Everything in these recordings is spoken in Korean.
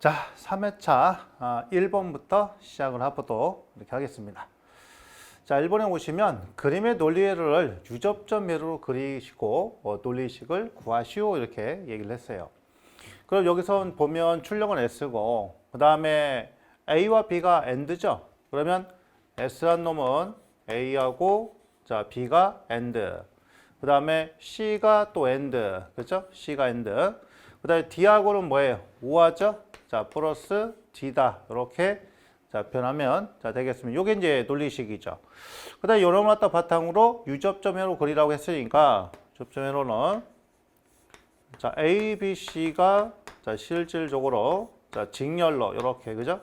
자, 3회차 1번부터 시작을 해보도록 이렇게 하겠습니다. 자, 1번에 오시면 그림의 논리회로를 유접점 회로로 그리시고 논리식을 구하시오 이렇게 얘기를 했어요. 그럼 여기서 보면 출력은 S고 그 다음에 A와 B가 AND죠. 그러면 S한 놈은 A하고 자 B가 AND 그 다음에 C가 또 AND 그렇죠? C가 AND 그 다음에 D하고는 뭐예요? O하죠? 자 플러스 D다 이렇게 자 변하면 자 되겠습니다. 요게 이제 논리식이죠. 그 다음에 요놈을 갖다 바탕으로 유접점 회로 그리라고 했으니까 접점 회로는 자 A, B, C가 자 실질적으로 자 직렬로 이렇게 그죠?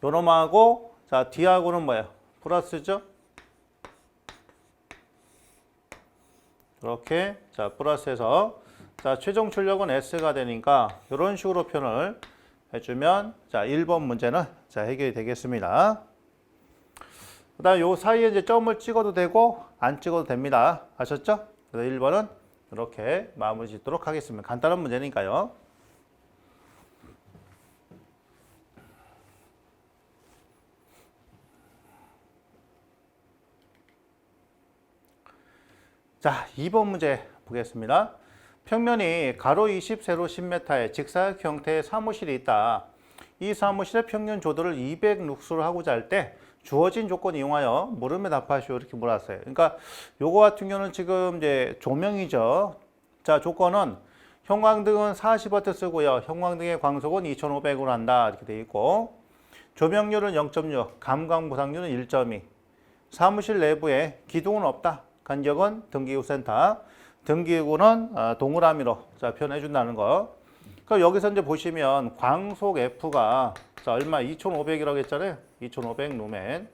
요놈하고 자 D하고는 뭐예요? 플러스죠? 이렇게 자 플러스해서 자 최종 출력은 S가 되니까 이런 식으로 표현을 해주면 자 1번 문제는 자 해결이 되겠습니다. 그 다음 요 사이에 이제 점을 찍어도 되고 안 찍어도 됩니다. 아셨죠? 그래서 1번은 이렇게 마무리 짓도록 하겠습니다. 간단한 문제니까요. 자, 2번 문제 보겠습니다. 평면이 가로 20, 세로 10m의 직사각 형태의 사무실이 있다. 이 사무실의 평면 조도를 200 룩스로 하고자 할 때 주어진 조건 이용하여 물음에 답하시오 이렇게 물었어요. 그러니까 요거 같은 경우는 지금 이제 조명이죠. 자, 조건은 형광등은 40W 쓰고요. 형광등의 광속은 2500으로 한다 이렇게 돼 있고 조명률은 0.6, 감광 보상률은 1.2. 사무실 내부에 기둥은 없다. 간격은 등기구센터. 등기구는 동그라미로 자 표현해 준다는 거. 그럼 여기서 이제 보시면 광속 F가 자 얼마 2500이라고 했잖아요. 2500 루멘.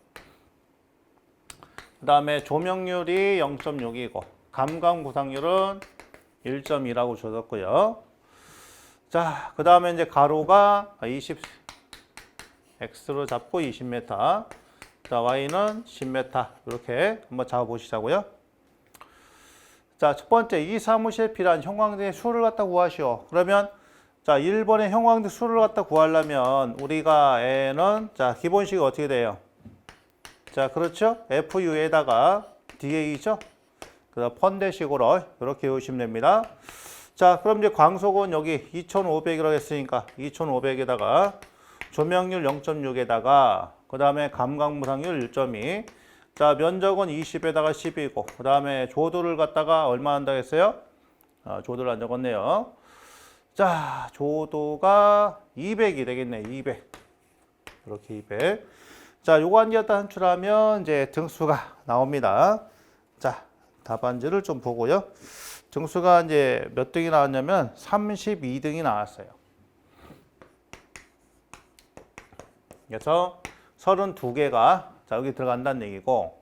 그 다음에 조명률이 0.6이고 감광 보상률은 1.2라고 줘졌고요. 자, 그 다음에 이제 가로가 20 X로 잡고 20m. 자, Y는 10m. 이렇게 한번 잡아 보시자고요. 자, 첫 번째 이 사무실에 필요한 형광등의 수를 갖다 구하시오. 그러면 자, 1번의 형광등 수를 갖다 구하려면 우리가 N은 자, 기본식이 어떻게 돼요? 자, 그렇죠? FU에다가 DA죠? 그래서 펀대식으로 이렇게 외우시면 됩니다. 자, 그럼 이제 광속은 여기 2500이라고 했으니까 2500에다가 조명률 0.6에다가 그 다음에 감광무상률 1.2. 자, 면적은 20에다가 10이고 그 다음에 조도를 갖다가 얼마 한다고 했어요? 조도를 안 적었네요. 자, 조도가 200이 되겠네. 200. 이렇게 200. 자, 요거 한 개 갖다 한출하면 이제 등수가 나옵니다. 자, 답안지를 좀 보고요. 등수가 이제 몇 등이 나왔냐면 32등이 나왔어요. 그래서 32개가 자 여기 들어간다는 얘기고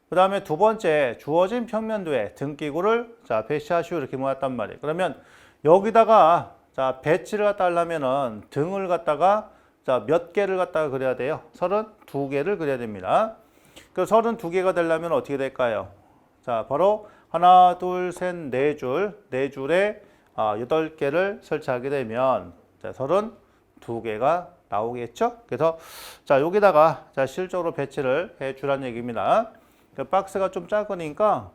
그 다음에 두 번째 주어진 평면도에 등기구를 자 배치하시오 이렇게 모았단 말이에요. 그러면 여기다가 자 배치를 갖다 하려면은 등을 갖다가 자 몇 개를 갖다가 그려야 돼요? 32개를 그려야 됩니다. 그 32개가 되려면 어떻게 될까요? 자 바로 하나 둘 셋 네 줄, 네 줄에 8개를 설치하게 되면 자 32개가 나오겠죠? 그래서 자 여기다가 자 실적으로 배치를 해 주라는 얘기입니다. 그 박스가 좀 작으니까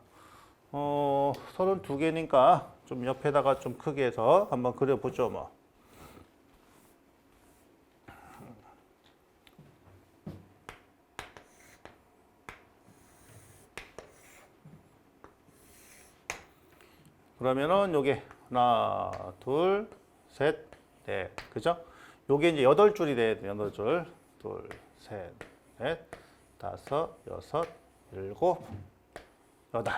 32개니까 좀 옆에다가 좀 크게 해서 한번 그려보죠 뭐. 그러면은 요게 하나 둘 셋 넷 그죠? 요게 이제 8줄이 돼야 돼요. 8줄. 둘, 셋, 넷, 다섯, 여섯, 일곱, 여덟.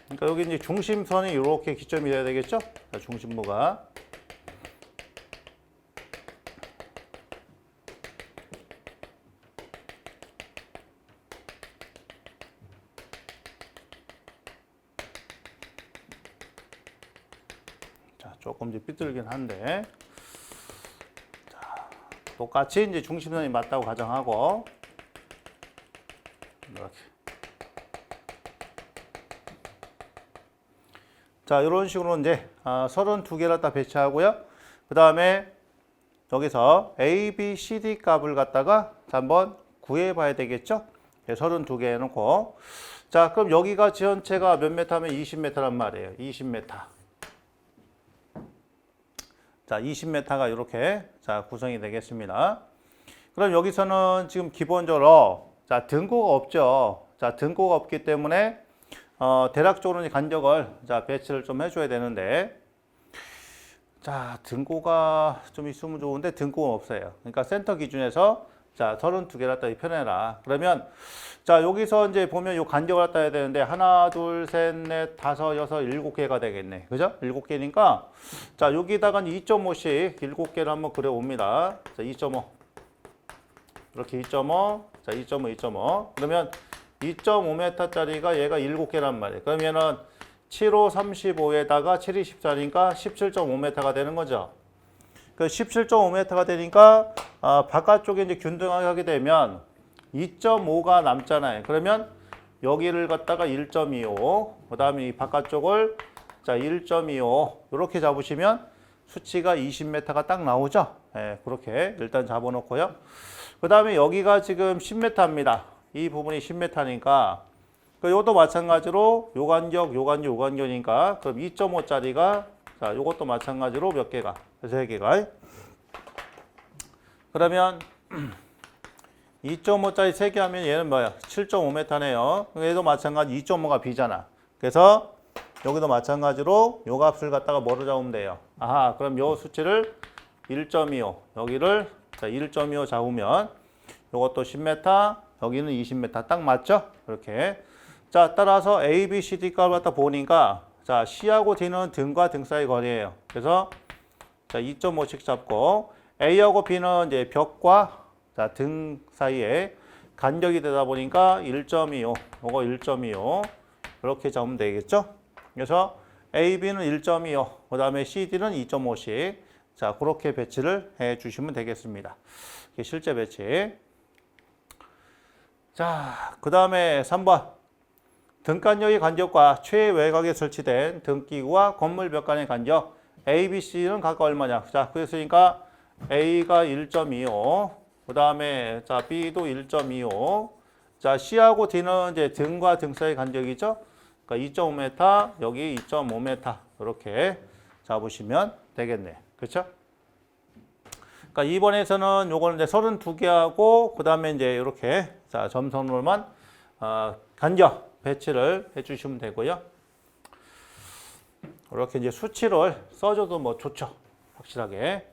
그러니까 여기 이제 중심선이 이렇게 기점이 돼야 되겠죠? 자, 중심부가. 조금 이제 삐뚤긴 한데 똑같이 이제 중심선이 맞다고 가정하고 이렇게. 자, 이런 식으로 이제 32개를 갖다 배치하고요. 그 다음에 여기서 A, B, C, D 값을 갖다가 한번 구해봐야 되겠죠? 32개 해놓고. 자, 그럼 여기가 지연체가 몇 메타면 20m란 말이에요. 20m. 자, 20m가 이렇게 자 구성이 되겠습니다. 그럼 여기서는 지금 기본적으로 자 등고가 없죠. 자, 등고가 없기 때문에 대략적으로 간격을 자 배치를 좀 해줘야 되는데, 자 등고가 좀 있으면 좋은데 등고가 없어요. 그러니까 센터 기준에서 자 32개를 갖다 펴내라. 그러면 자 여기서 이제 보면 요 간격을 갖다 해야 되는데 하나, 둘, 셋, 넷, 다섯, 여섯, 7개가 되겠네. 그죠? 7개니까 자 여기다가 2.5씩 7개를 한번 그려 옵니다. 자 2.5 이렇게 2.5 자 2.5 2.5 그러면 2.5m짜리가 얘가 7개란 말이에요. 그러면은 7, 5, 35에다가 7이 14니까 17.5m가 되는 거죠. 그 17.5m가 되니까 바깥쪽에 이제 균등하게 하게 되면 2.5가 남잖아요. 그러면 여기를 갖다가 1.25, 그 다음에 이 바깥쪽을 자 1.25 이렇게 잡으시면 수치가 20m가 딱 나오죠. 네, 그렇게 일단 잡아놓고요. 그 다음에 여기가 지금 10m입니다. 이 부분이 10m니까 이것도 마찬가지로 요 간격, 요 간격, 요 간격이니까 그럼 2.5짜리가 자 요것도 마찬가지로 몇 개가? 3개가. 그러면 2.5짜리 3개 하면 얘는 뭐야? 7.5m네요. 얘도 마찬가지 2.5가 B잖아. 그래서 여기도 마찬가지로 요 값을 갖다가 뭐로 잡으면 돼요? 아하, 그럼 요 수치를 1.25 여기를 자 1.25 잡으면 요것도 10m, 여기는 20m 딱 맞죠? 이렇게. 자, 따라서 A, B, C, D 값을 갖다 보니까 자, C하고 D는 등과 등 사이 거리예요. 그래서 자, 2.5씩 잡고 A하고 B는 이제 벽과 자, 등 사이에 간격이 되다 보니까 1.25, 요거 1.25 이렇게 잡으면 되겠죠? 그래서 A, B는 1.25, 그 다음에 C, D는 2.5씩 자, 그렇게 배치를 해 주시면 되겠습니다. 이게 실제 배치. 자, 그 다음에 3번. 등간격의 간격과 최외곽에 설치된 등기구와 건물 벽 간의 간격 A, B, C는 각각 얼마냐? 자, 그랬으니까 A가 1.25, 그 다음에 자 B도 1.25, 자 C하고 D는 이제 등과 등 사이 간격이죠. 그러니까 2.5m, 여기 2.5m 이렇게 잡으시면 되겠네. 그렇죠? 그러니까 이번에서는 요거는 이제 32개하고 그 다음에 이제 이렇게 자 점선으로만 간격 배치를 해주시면 되고요. 이렇게 이제 수치를 써줘도 뭐 좋죠. 확실하게.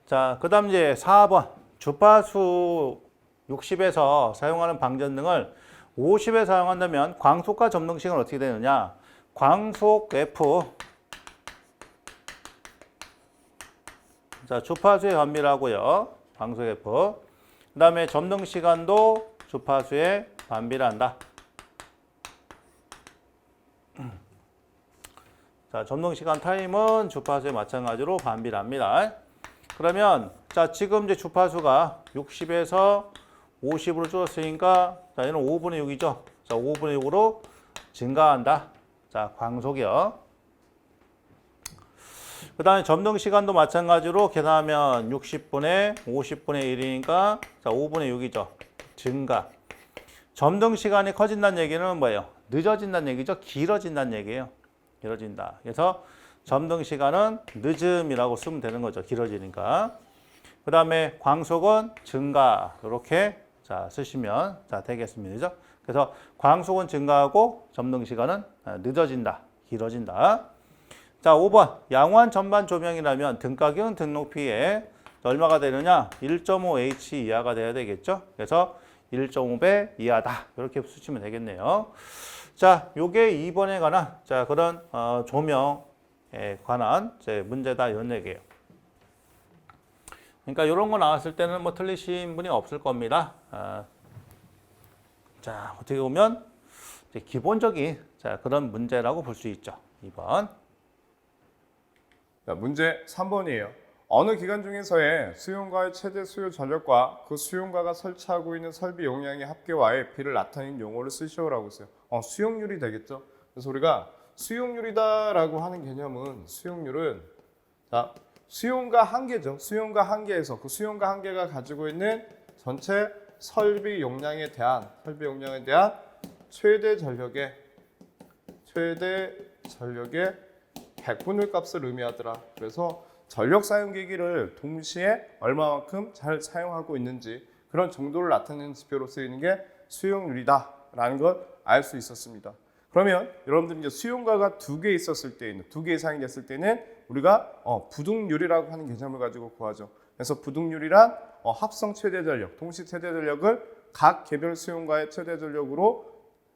자, 그 다음 이제 4번. 주파수 60에서 사용하는 방전등을 50에 사용한다면 광속과 점등식은 어떻게 되느냐? 광속 F. 자, 주파수에 반비례하고요. 광속 F. 그 다음에 점등 시간도 주파수에 반비례한다. 자, 점등 시간 타임은 주파수에 마찬가지로 반비례합니다. 그러면 자, 지금 이제 주파수가 60에서 50으로 줄었으니까 자, 얘는 5분의 6이죠. 자, 5분의 6으로 증가한다. 자, 광속이요. 그 다음에 점등 시간도 마찬가지로 계산하면 60분의 50분의 1이니까 자, 5분의 6이죠. 증가. 점등 시간이 커진다는 얘기는 뭐예요? 늦어진다는 얘기죠. 길어진다는 얘기예요. 길어진다. 그래서 점등 시간은 늦음이라고 쓰면 되는 거죠. 길어지니까. 그 다음에 광속은 증가. 이렇게 자 쓰시면 자 되겠습니다. 그죠? 그래서 광속은 증가하고 점등 시간은 늦어진다. 길어진다. 자, 5번. 양호한 전반 조명이라면 등가격은 등높이에 얼마가 되느냐? 1.5H 이하가 돼야 되겠죠? 그래서 1.5배 이하다. 이렇게 쓰시면 되겠네요. 자, 요게 2번에 관한 자 그런 조명에 관한 문제다 이런 얘기예요. 그러니까 이런 거 나왔을 때는 뭐 틀리신 분이 없을 겁니다. 자, 어떻게 보면 이제 기본적인 자 그런 문제라고 볼 수 있죠. 2번. 자, 문제 3번이에요. 어느 기관 중에서의 수용가의 최대 수요 전력과 그 수용가가 설치하고 있는 설비 용량의 합계와의 비를 나타내는 용어를 쓰시오라고 했어요. 수용률이 되겠죠. 그래서 우리가 수용률이다라고 하는 개념은 수용률은 자, 수용가 한계죠. 수용가 한계에서 그 수용가 한계가 가지고 있는 전체 설비 용량에 대한 최대 전력의 100분의 값을 의미하더라. 그래서 전력 사용 기기를 동시에 얼마만큼 잘 사용하고 있는지 그런 정도를 나타내는 지표로 쓰이는 게 수용률이다라는 걸 알 수 있었습니다. 그러면 여러분들이 이제 수용가가 두 개 있었을 때는, 두 개 이상이 됐을 때는 우리가 부등률이라고 하는 개념을 가지고 구하죠. 그래서 부등률이란 합성 최대 전력, 동시 최대 전력을 각 개별 수용가의 최대 전력으로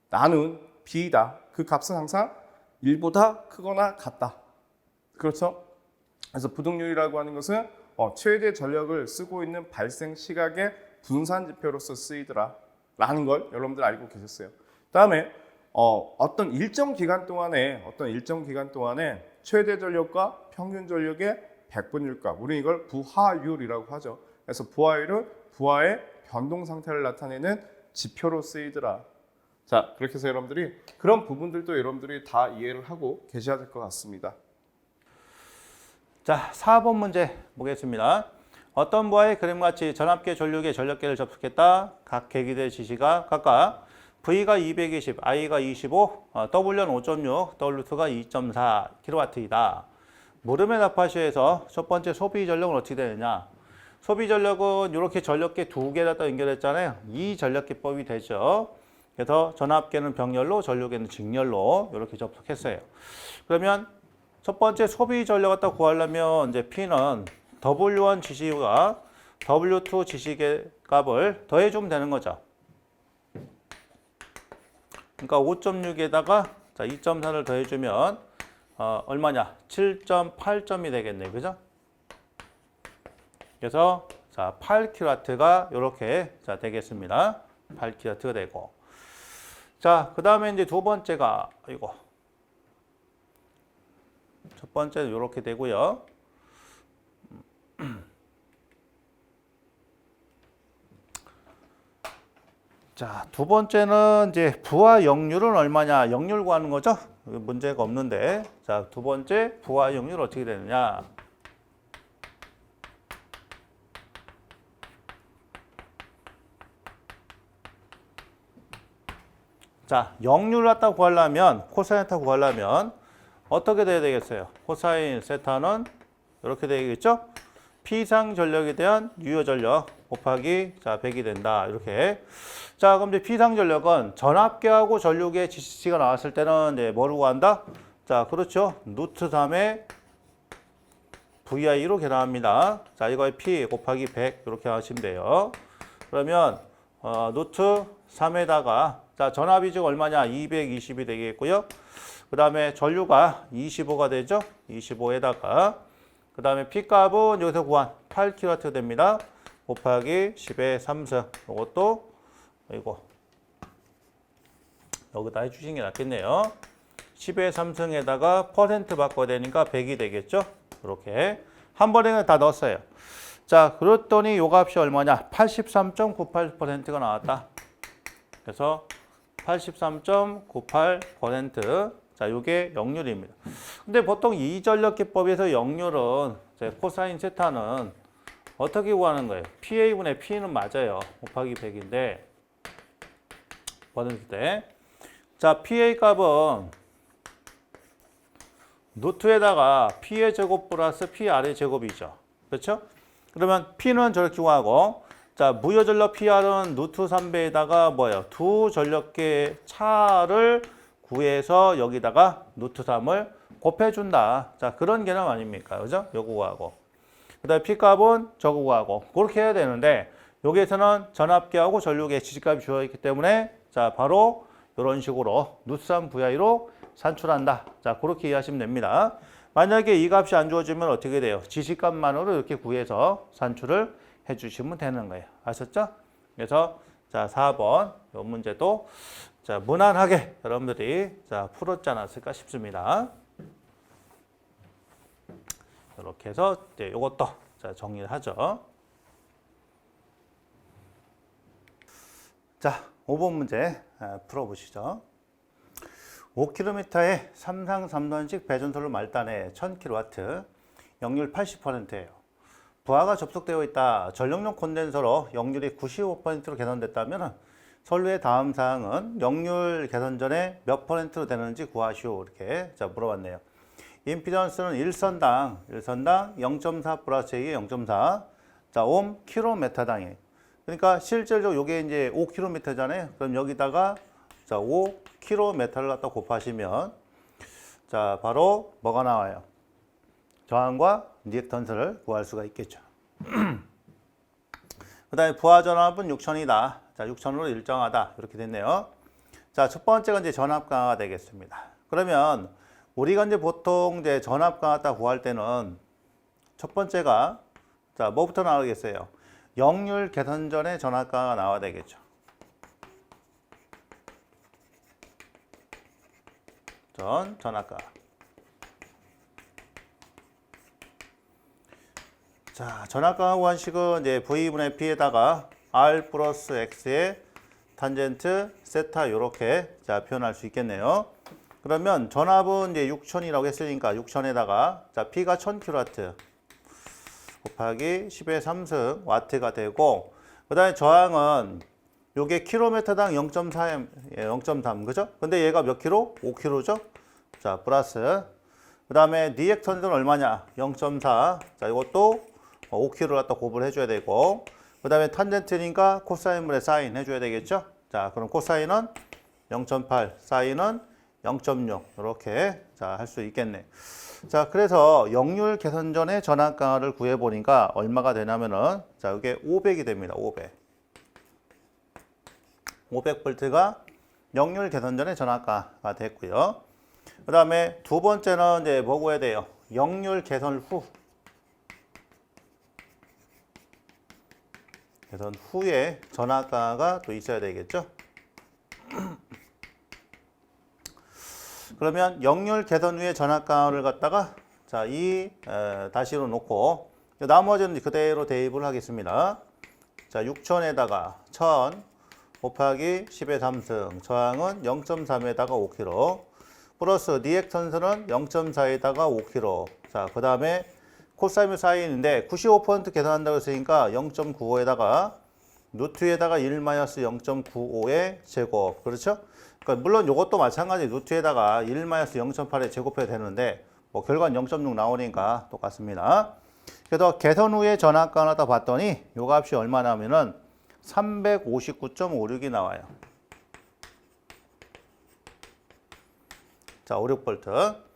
나눈 비이다. 그 값은 항상 1보다 크거나 같다. 그렇죠? 그래서 부등률이라고 하는 것은 최대 전력을 쓰고 있는 발생 시각의 분산 지표로서 쓰이더라 라는 걸 여러분들 알고 계셨어요. 다음에 어떤 일정 기간 동안에 최대 전력과 평균 전력의 100분율 값, 우리 이걸 부하율이라고 하죠. 그래서 부하율은 부하의 변동 상태를 나타내는 지표로 쓰이더라. 자, 그렇게 해서 여러분들이 그런 부분들도 여러분들이 다 이해를 하고 계셔야 될 것 같습니다. 자, 4번 문제 보겠습니다. 어떤 부하의 그림같이 전압계 전류계 전력계를 접속했다. 각 계기대 지시가 각각 V가 220, I가 25, W는 5.6, W2가 2.4 kW이다. 물음의 답하시에서 첫 번째 소비 전력은 어떻게 되느냐? 소비 전력은 이렇게 전력계 두 개에다 연결했잖아요. 이 전력계법이 되죠. 그래서 전압계는 병렬로, 전류계는 직렬로 이렇게 접속했어요. 그러면 첫 번째 소비 전력 갖다 구하려면 이제 P는 W1 지시와 W2 지시계 값을 더해주면 되는 거죠. 그러니까 5.6에다가 2.4를 더해주면 얼마냐? 7.8점이 되겠네요. 그죠? 그래서 자, 8kW가 이렇게 되겠습니다. 8kW가 되고. 자, 그 다음에 이제 두 번째가 이거. 첫 번째는 이렇게 되고요. 자, 두 번째는 이제 부하 역률은 얼마냐? 역률 구하는 거죠? 문제가 없는데. 자, 두 번째 부하 역률 어떻게 되느냐? 자, 역률을 갖다 구하려면, 코사인 세타 구하려면 어떻게 돼야 되겠어요? 코사인 세타는 이렇게 되겠죠? P상 전력에 대한 유효 전력 곱하기 100이 된다. 이렇게. 자, 그럼 이제 P상 전력은 전압계하고 전류계 지시가 나왔을 때는 이제 뭐로 구한다? 자, 그렇죠. 루트 3의 VI로 계산합니다. 자, 이거의 P 곱하기 100 이렇게 하시면 돼요. 그러면 루트 3에다가 자, 전압이 지금 얼마냐? 220이 되겠고요. 그 다음에 전류가 25가 되죠. 25에다가 그 다음에 P값은 여기서 구한 8kW 됩니다. 곱하기 10의 3승. 이것도 이거 여기다 해주시는 게 낫겠네요. 10의 3승에다가 퍼센트 바꿔야 되니까 100이 되겠죠. 이렇게 한 번에 다 넣었어요. 자, 그랬더니 요 값이 얼마냐? 83.98%가 나왔다. 그래서 83.98%. 자, 요게 역률입니다. 근데 보통 이 전력기법에서 역률은 코사인 세타는 어떻게 구하는 거예요? PA분의 P는 맞아요. 곱하기 100인데 퍼센트. 자, PA 값은 루트에다가 P의 제곱 플러스 PR의 제곱이죠. 그렇죠? 그러면 P는 저렇게 구하고 자, 무효 전력 PR은 루트 3배에다가 뭐예요? 두 전력계 차를 구해서 여기다가 루트 3을 곱해준다. 자, 그런 개념 아닙니까? 그죠? 요거 구하고. 그 다음에 P값은 저거 구하고. 그렇게 해야 되는데, 여기에서는 전압계하고 전류계 지시값이 주어있기 때문에, 자, 바로 이런 식으로 루트 3 VI로 산출한다. 자, 그렇게 이해하시면 됩니다. 만약에 이 값이 안 주어지면 어떻게 돼요? 지시값만으로 이렇게 구해서 산출을 해주시면 되는 거예요. 아셨죠? 그래서 자, 4번 이 문제도 자, 무난하게 여러분들이 자, 풀었지 않았을까 싶습니다. 이렇게 해서 이제 이것도 자, 정리를 하죠. 자, 5번 문제 풀어보시죠. 5km의 3상 3단식 배전소를 말단에 1000kW, 역률 80%예요. 부하가 접속되어 있다. 전력용 콘덴서로 역률이 95%로 개선됐다면 선루의 다음 사항은 역률 개선 전에 몇 %로 되는지 구하시오. 이렇게 자 물어봤네요. 임피던스는 일선당 0.4 플러스 A의 0.4. 자, 옴 킬로미터당에. 그러니까 실질적으로 이게 이제 5km잖아요. 그럼 여기다가 자, 5km를 갖다 곱하시면 자, 바로 뭐가 나와요? 저항과 리액턴스를 구할 수가 있겠죠. 그 다음에 부하 전압은 6000이다. 자, 6000으로 일정하다. 이렇게 됐네요. 자, 첫 번째가 이제 전압 강화가 되겠습니다. 그러면 우리가 이제 보통 이제 전압 강화 구할 때는 첫 번째가 자, 뭐부터 나오겠어요? 역률 개선 전에 전압 강화가 나와야 되겠죠. 전압 강화. 자, 전압 강화 구한식은 이제 V분의 P에다가 R 플러스 X의 탄젠트 세타 이렇게 자 표현할 수 있겠네요. 그러면 전압은 이제 6000이라고 했으니까 6000에다가 자 P가 1000kW 곱하기 10의 3승 와트가 되고, 그다음에 저항은 요게 킬로미터당 0.4, 0.3 그죠? 근데 얘가 몇 킬로? 5킬로죠? 자 플러스 그다음에 리액턴스는 얼마냐? 0.4. 자 이것도 5킬로 갖다 곱을 해줘야 되고, 그 다음에 탄젠트니까 코사인분의 사인 해줘야 되겠죠? 자, 그럼 코사인은 0.8, 사인은 0.6 이렇게 자 할 수 있겠네. 자, 그래서 역률 개선 전에 전압 강화를 구해 보니까 얼마가 되냐면은 자 이게 500이 됩니다. 500. 500볼트가 역률 개선 전에 전압 강화가 됐고요. 그 다음에 두 번째는 이제 뭐 구해야 돼요? 역률 개선 후. 개선 후에 전압 강화가 또 있어야 되겠죠. 그러면 역률 개선 후에 전압 강화를 갖다가 자, 다시로 놓고 나머지는 그대로 대입을 하겠습니다. 자, 6000에다가 1000 곱하기 10의 3승, 저항은 0.3에다가 5kg 플러스 리액턴스는 0.4에다가 5kg. 자, 그 다음에 코사인 사인인데 95% 계산한다고 했으니까 0.95에다가 루트에다가 1-0.95의 제곱. 그렇죠? 그러니까 물론 이것도 마찬가지 루트에다가 1-0.8의 제곱해야 되는데 뭐 결과는 0.6 나오니까 똑같습니다. 그래서 개선 후에 전압 강화하다 봤더니 요 값이 얼마 나오면은 359.56이 나와요. 자, 56V.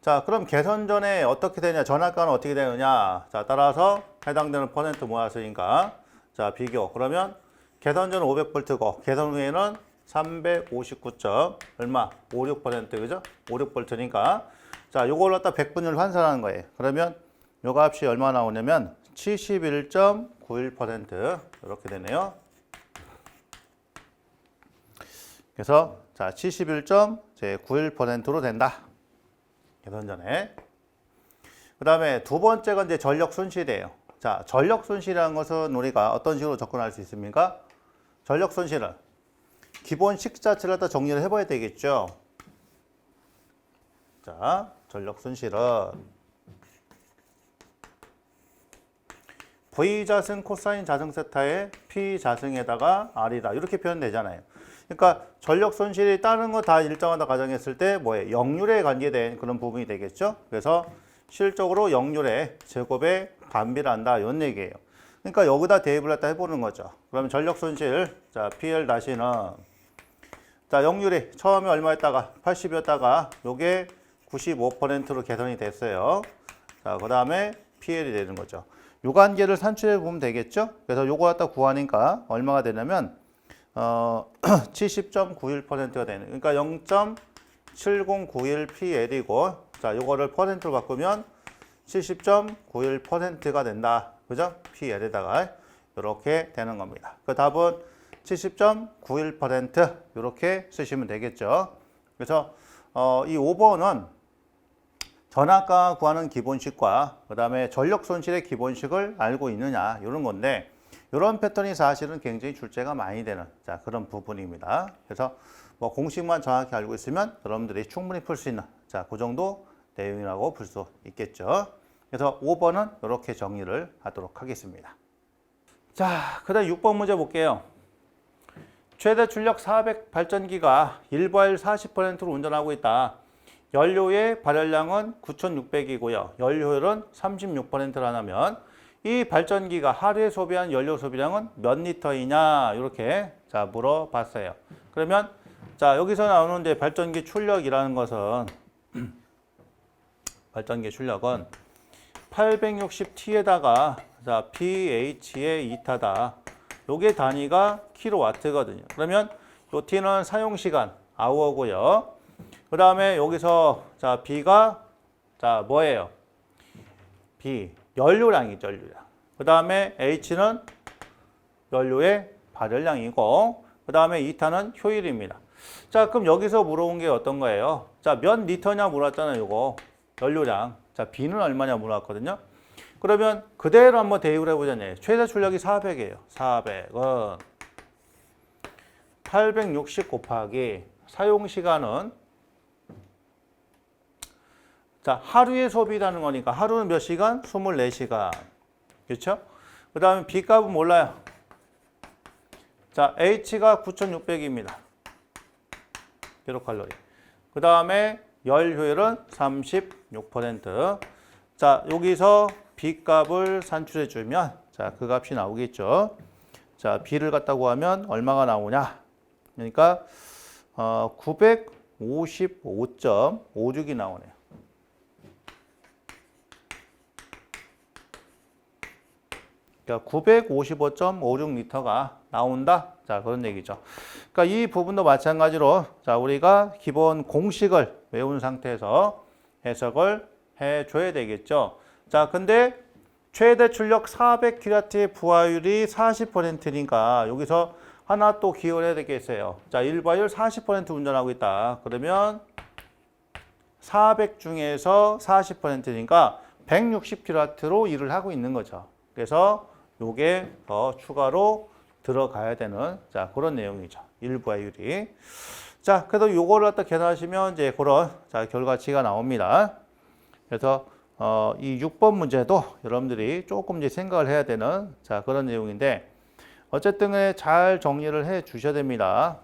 자, 그럼 개선 전에 어떻게 되냐? 전압 강화는 어떻게 되느냐? 자, 따라서 해당되는 퍼센트 모았으니까 자, 비교. 그러면 개선 전 500V고 개선 후에는 359. 얼마? 56%. 그죠? 56V니까 자, 요걸 갖다 100분율 환산하는 거예요. 그러면 요 값이 얼마 나오냐면 71.91% 이렇게 되네요. 그래서 자, 71.91%로 된다. 개선 전에. 그 다음에 두 번째가 이제 전력 손실이에요. 자, 전력 손실이라는 것은 우리가 어떤 식으로 접근할 수 있습니까? 전력 손실은 기본 식 자체를 갖다 정리를 해봐야 되겠죠. 자, 전력 손실은 V 자승 코사인 자승 세타의 P 자승에다가 R이다. 이렇게 표현되잖아요. 그러니까 전력 손실이 다른 거 다 일정하다 가정했을 때 뭐예요? 역률에 관계된 그런 부분이 되겠죠. 그래서 실적으로 역률의 제곱에 반비례한다 이런 얘기예요. 그러니까 여기다 대입을 갖다 해보는 거죠. 그러면 전력 손실 자 PL 다시는 자 역률이 처음에 얼마였다가 80이었다가 요게 95%로 개선이 됐어요. 자 그 다음에 PL이 되는 거죠. 요 관계를 산출해 보면 되겠죠. 그래서 요거 갖다 구하니까 얼마가 되냐면 70.91%가 되는. 그러니까 0.7091 PL이고 자 요거를 퍼센트로 바꾸면 70.91%가 된다. 그죠? PL에다가 이렇게 되는 겁니다. 그 답은 70.91% 이렇게 쓰시면 되겠죠. 그래서 이 5번은 전압과 구하는 기본식과 그 다음에 전력 손실의 기본식을 알고 있느냐 이런 건데 이런 패턴이 사실은 굉장히 출제가 많이 되는 그런 부분입니다. 그래서 뭐 공식만 정확히 알고 있으면 여러분들이 충분히 풀 수 있는 그 정도 내용이라고 볼 수 있겠죠. 그래서 5번은 이렇게 정리를 하도록 하겠습니다. 자, 그 다음 6번 문제 볼게요. 최대 출력 400 발전기가 일괄 40%로 운전하고 있다. 연료의 발열량은 9,600이고요. 연료율은 36%라면 이 발전기가 하루에 소비한 연료 소비량은 몇 리터이냐 이렇게 물어봤어요. 그러면 여기서 나오는 이제 발전기 출력이라는 것은 발전기 출력은 860T에다가 BH의 2타다. 요게 단위가 킬로와트거든요. 그러면 요 T는 사용 시간 아워고요. 그 다음에 여기서 B가 뭐예요? B 연료량이죠, 연료량. 그 다음에 H는 연료의 발열량이고, 그 다음에 2타는 효율입니다. 그럼 여기서 물어본 게 어떤 거예요? 몇 리터냐 물었잖아요, 요거. 연료량. B는 얼마냐 물어봤거든요. 그러면 그대로 한번 대입을 해보자니 최대 출력이 400이에요. 400은 860 곱하기 사용 시간은 하루에 소비라는 거니까 하루는 몇 시간? 24시간. 그렇죠? 그 다음에 B 값은 몰라요. H가 9,600입니다. 킬로칼로리. 그 다음에 열 효율은 36%. 여기서 B 값을 산출해 주면 그 값이 나오겠죠. B를 갖다고 하면 얼마가 나오냐? 그러니까 955.56이 나오네요. 그러니까 955.56리터가 나온다. 그런 얘기죠. 그러니까 이 부분도 마찬가지로 우리가 기본 공식을 외운 상태에서 해석을 해줘야 되겠죠. 근데 최대 출력 400kW의 부하율이 40%니까 여기서 하나 또 기억을 해야 되겠어요. 일과율 40% 운전하고 있다. 그러면 400 중에서 40%니까 160kW로 일을 하고 있는 거죠. 그래서 요게 더 추가로 들어가야 되는 그런 내용이죠. 일부하율이. 그래도 요거를 갖다 계산하시면 이제 그런 결과치가 나옵니다. 그래서 이 6번 문제도 여러분들이 조금 이제 생각을 해야 되는 그런 내용인데 어쨌든 잘 정리를 해 주셔야 됩니다.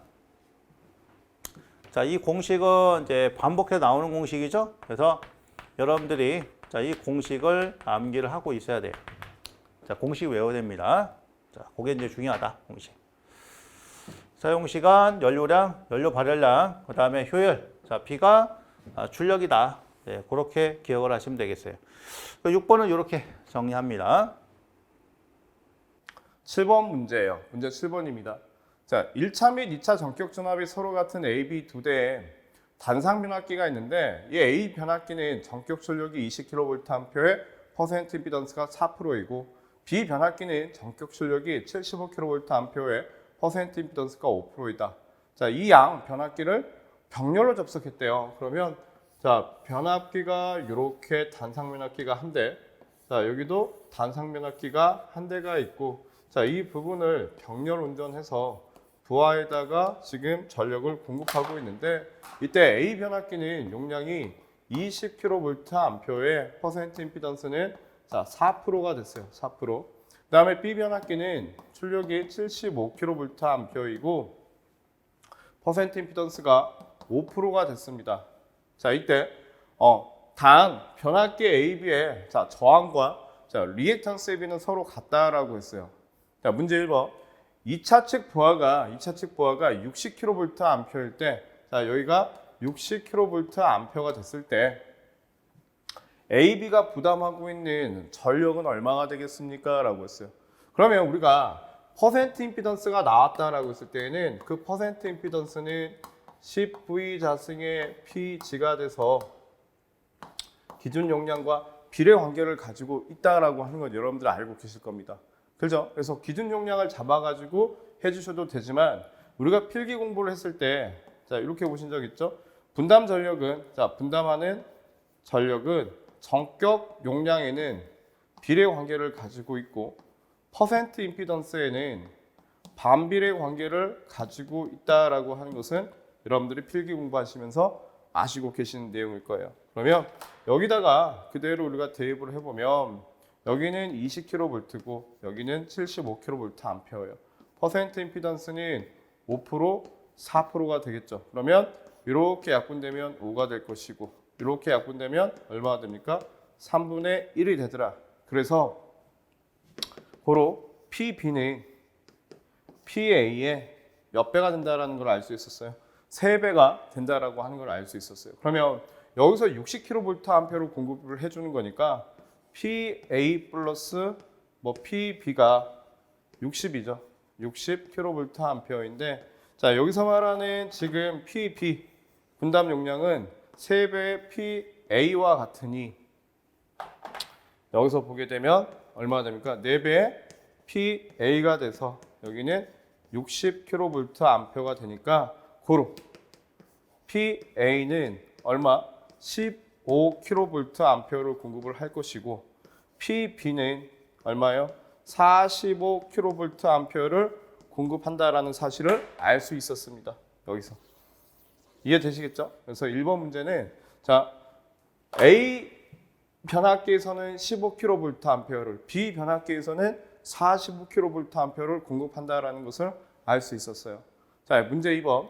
이 공식은 이제 반복해서 나오는 공식이죠. 그래서 여러분들이 이 공식을 암기를 하고 있어야 돼요. 공식 외워야 됩니다. 그게 이제 중요하다. 공식. 사용 시간, 연료량, 연료 발열량, 그 다음에 효율. B가 출력이다. 네, 그렇게 기억을 하시면 되겠어요. 6번은 이렇게 정리합니다. 7번 문제예요. 문제 7번입니다. 1차 및 2차 전격 전압이 서로 같은 A, B 두 대에 단상 변압기가 있는데 이 A 변압기는 전격 출력이 20kVA의 퍼센트 임피던스가 4%이고 B 변압기는 전격 출력이 75kVA의 퍼센트 임피던스가 5%이다. 이 양 변압기를 병렬로 접속했대요. 그러면 변압기가 이렇게 단상 변압기가 한 대, 여기도 단상 변압기가 한 대가 있고, 이 부분을 병렬 운전해서 부하에다가 지금 전력을 공급하고 있는데, 이때 A 변압기는 용량이 20kVA의 퍼센트 임피던스는 4%가 됐어요. 4%. 그 다음에 B 변압기는 출력이 75kVA이고 퍼센트 임피던스가 5%가 됐습니다. 이때 단 변압기 AB의 저항과 리액턴스 AB는 서로 같다라고 했어요. 문제 1번. 2차 측 부하가 60kVA일 때 여기가 60kVA가 됐을 때 AB가 부담하고 있는 전력은 얼마가 되겠습니까? 라고 했어요. 그러면 우리가 퍼센트 임피던스가 나왔다라고 했을 때에는 그 퍼센트 임피던스는 10V 자승의 PG가 돼서 기준 용량과 비례 관계를 가지고 있다라고 하는 건 여러분들 알고 계실 겁니다. 그렇죠? 그래서 기준 용량을 잡아가지고 해주셔도 되지만 우리가 필기 공부를 했을 때 이렇게 보신 적 있죠? 분담 전력은 분담하는 전력은 전격 용량에는 비례 관계를 가지고 있고 퍼센트 임피던스에는 반비례 관계를 가지고 있다라고 하는 것은 여러분들이 필기 공부하시면서 아시고 계시는 내용일 거예요. 그러면 여기다가 그대로 우리가 대입을 해보면 여기는 20kV고 여기는 75kVA예요. 퍼센트 임피던스는 5%, 4%가 되겠죠. 그러면 이렇게 약분되면 5가 될 것이고 이렇게 약분되면 얼마가 됩니까? 3분의 1이 되더라. 그래서 고로 PB는 PA의 몇 배가 된다라는 걸 알 수 있었어요. 3배가 된다라고 하는 걸 알 수 있었어요. 그러면 여기서 60kVA로 공급을 해주는 거니까 PA 플러스 PB가 60이죠. 60kVA인데 자 여기서 말하는 지금 PB 분담 용량은 3배의 PA와 같으니 여기서 보게 되면 얼마가 됩니까? 4배의 PA가 돼서 여기는 60kVA가 되니까 고로 PA는 얼마? 15kVA를 공급을 할 것이고 PB는 얼마요? 45kVA를 공급한다라는 사실을 알 수 있었습니다. 여기서 이해되시겠죠? 그래서 1번 문제는 자 A 변압기에서는 15kVA를 B 변압기에서는 45kVA를 공급한다라는 것을 알 수 있었어요. 자 문제 2번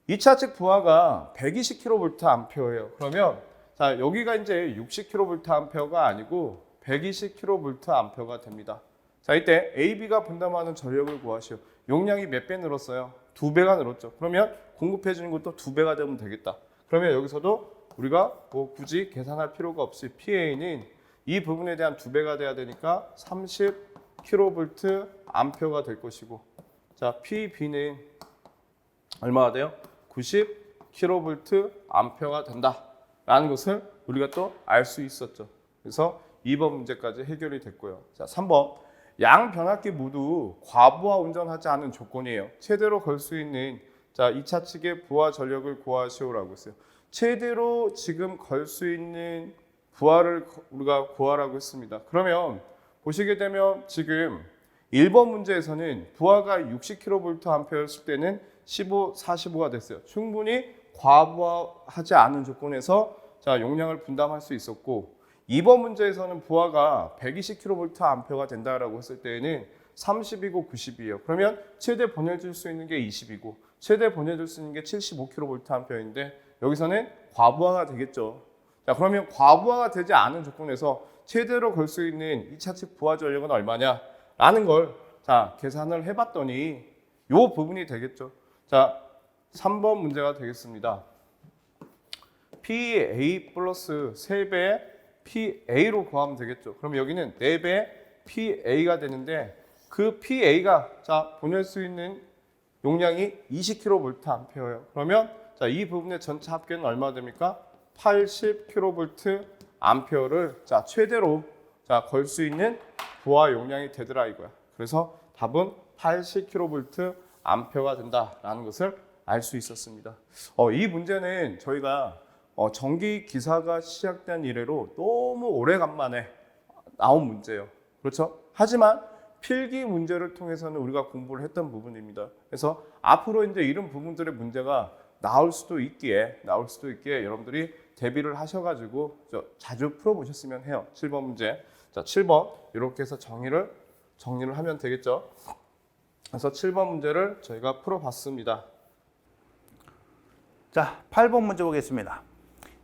2차 측 부하가 120kVA예요. 그러면 자 여기가 이제 60kVA가 아니고 120kVA가 됩니다. 자 이때 AB가 분담하는 전력을 구하시오. 용량이 몇 배 늘었어요? 2배가 늘었죠. 그러면 공급해 주는 것도 2배가 되면 되겠다. 그러면 여기서도 우리가 뭐 굳이 계산할 필요가 없이 PA는 이 부분에 대한 2배가 돼야 되니까 30kVA가 될 것이고 자 PB는 얼마가 돼요? 90kVA가 된다라는 것을 우리가 또 알 수 있었죠. 그래서 2번 문제까지 해결이 됐고요. 자, 3번 양 변압기 모두 과부하 운전하지 않은 조건이에요. 최대로 걸 수 있는 자 2차 측의 부하 전력을 구하시오라고 했어요. 최대로 지금 걸 수 있는 부하를 우리가 구하라고 했습니다. 그러면 보시게 되면 지금 1번 문제에서는 부하가 60kVA였을 때는 15, 45가 됐어요. 충분히 과부하하지 않은 조건에서 자 용량을 분담할 수 있었고 2번 문제에서는 부하가 120kVA가 된다라고 했을 때에는 30이고 90이에요. 그러면 최대 보내줄 수 있는 게 20이고 최대 보내줄 수 있는 게 75kVA인데 여기서는 과부하가 되겠죠. 자 그러면 과부하가 되지 않은 조건에서 최대로 걸 수 있는 2차 측 부하 전력은 얼마냐? 라는 걸 자 계산을 해봤더니 이 부분이 되겠죠. 자 3번 문제가 되겠습니다. PA 플러스 3배의 PA로 구하면 되겠죠. 그럼 여기는 4배의 PA가 되는데 그 PA가 자 보낼 수 있는 용량이 20kVA예요. 그러면 자 이 부분의 전체 합계는 얼마 됩니까? 80kVA를 자 최대로 자 걸 수 있는 부하 용량이 되더라 이거야. 그래서 답은 80kVA가 된다라는 것을 알 수 있었습니다. 이 문제는 저희가 전기 기사가 시작된 이래로 너무 오래간만에 나온 문제예요. 그렇죠? 하지만 필기 문제를 통해서는 우리가 공부를 했던 부분입니다. 그래서 앞으로 이제 이런 부분들의 문제가 나올 수도 있기에 여러분들이 대비를 하셔가지고 자주 풀어보셨으면 해요. 7번 문제. 자, 7번 이렇게 해서 정리를 하면 되겠죠. 그래서 7번 문제를 저희가 풀어봤습니다. 자, 8번 문제 보겠습니다.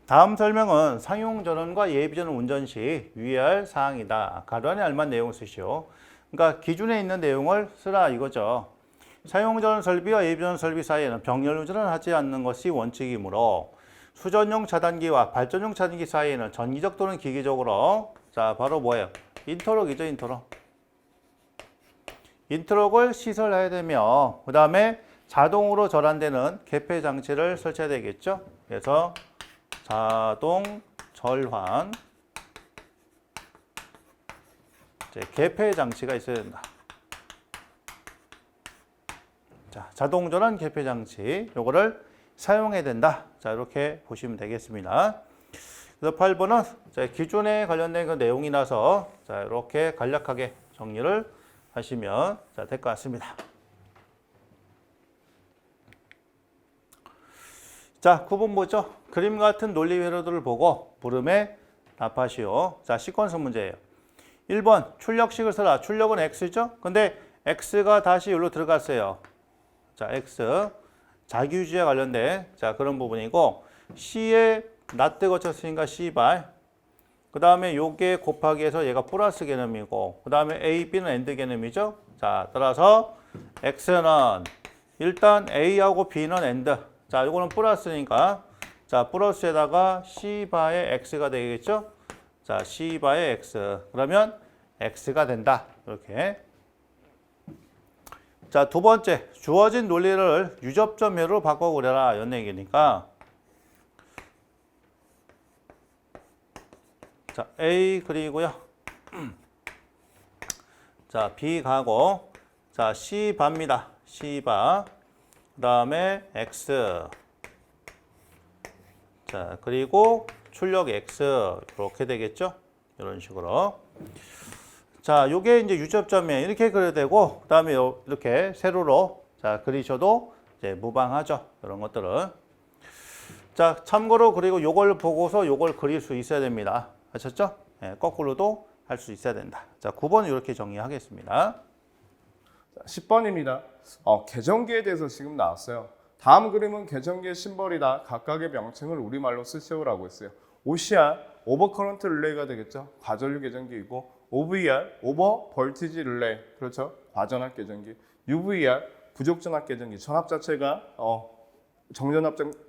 다음 설명은 상용전원과 예비전원 운전 시 유의할 사항이다. 가로 안에 알맞은 내용을 쓰시오. 그러니까 기준에 있는 내용을 쓰라 이거죠. 상용전원 설비와 예비전원 설비 사이에는 병렬 운전을 하지 않는 것이 원칙이므로 수전용 차단기와 발전용 차단기 사이에는 전기적 또는 기계적으로 자 바로 뭐예요? 인터럭이죠. 인터럭을 시설해야 되며 그 다음에 자동으로 절환되는 개폐 장치를 설치해야 되겠죠. 그래서 자동 절환 개폐 장치가 있어야 된다. 자, 자동 절환 개폐 장치 요거를 사용해야 된다. 자, 이렇게 보시면 되겠습니다. 그 그래서 8번은 자, 기준에 관련된 그 내용이라서 자, 이렇게 간략하게 정리를 하시면 자, 될 것 같습니다. 자, 9번 보죠. 그림 같은 논리 회로들을 보고 물음에 답하시오. 자, 시퀀스 문제예요. 1번 출력식을 써라. 출력은 x죠. 근데 x가 다시 여기로 들어갔어요. 자, x 자기유지에 관련된 자, 그런 부분이고 c에 나트 거쳤으니까 c발. 그 다음에 요게 곱하기해서 얘가 플러스 개념이고 그 다음에 a, b는 엔드 개념이죠. 자, 따라서 x는 일단 a하고 b는 엔드. 자, 이거는 플러스니까 자, 플러스에다가 c바의 x가 되겠죠. 자, c바의 x. 그러면 x가 된다. 이렇게. 자, 두 번째. 주어진 논리를 유접점 회로로 바꿔 그려라. 이런 얘기니까. 자, A 그리고요. 자, B 가고. 자, C 바입니다. C 바. 그 다음에 X. 자, 그리고 출력 X. 이렇게 되겠죠? 이런 식으로. 자, 요게 이제 유접점이에요. 이렇게 그려야 되고, 그 다음에 이렇게 세로로 자, 그리셔도 이제 무방하죠. 이런 것들은. 자, 참고로 그리고 요걸 보고서 요걸 그릴 수 있어야 됩니다. 아셨죠? 네, 거꾸로도 할 수 있어야 된다. 자, 9번 이렇게 정리하겠습니다. 10번입니다. 계정기에 대해서 지금 나왔어요. 다음 그림은 계정기의 심벌이다. 각각의 명칭을 우리말로 쓰시오라고 했어요. OCR, 오버커런트 릴레이가 되겠죠. 과전류 계정기이고 OVR, 오버 볼티지 릴레이, 그렇죠. 과전압 계정기. UVR, 부족전압 계정기. 전압 자체가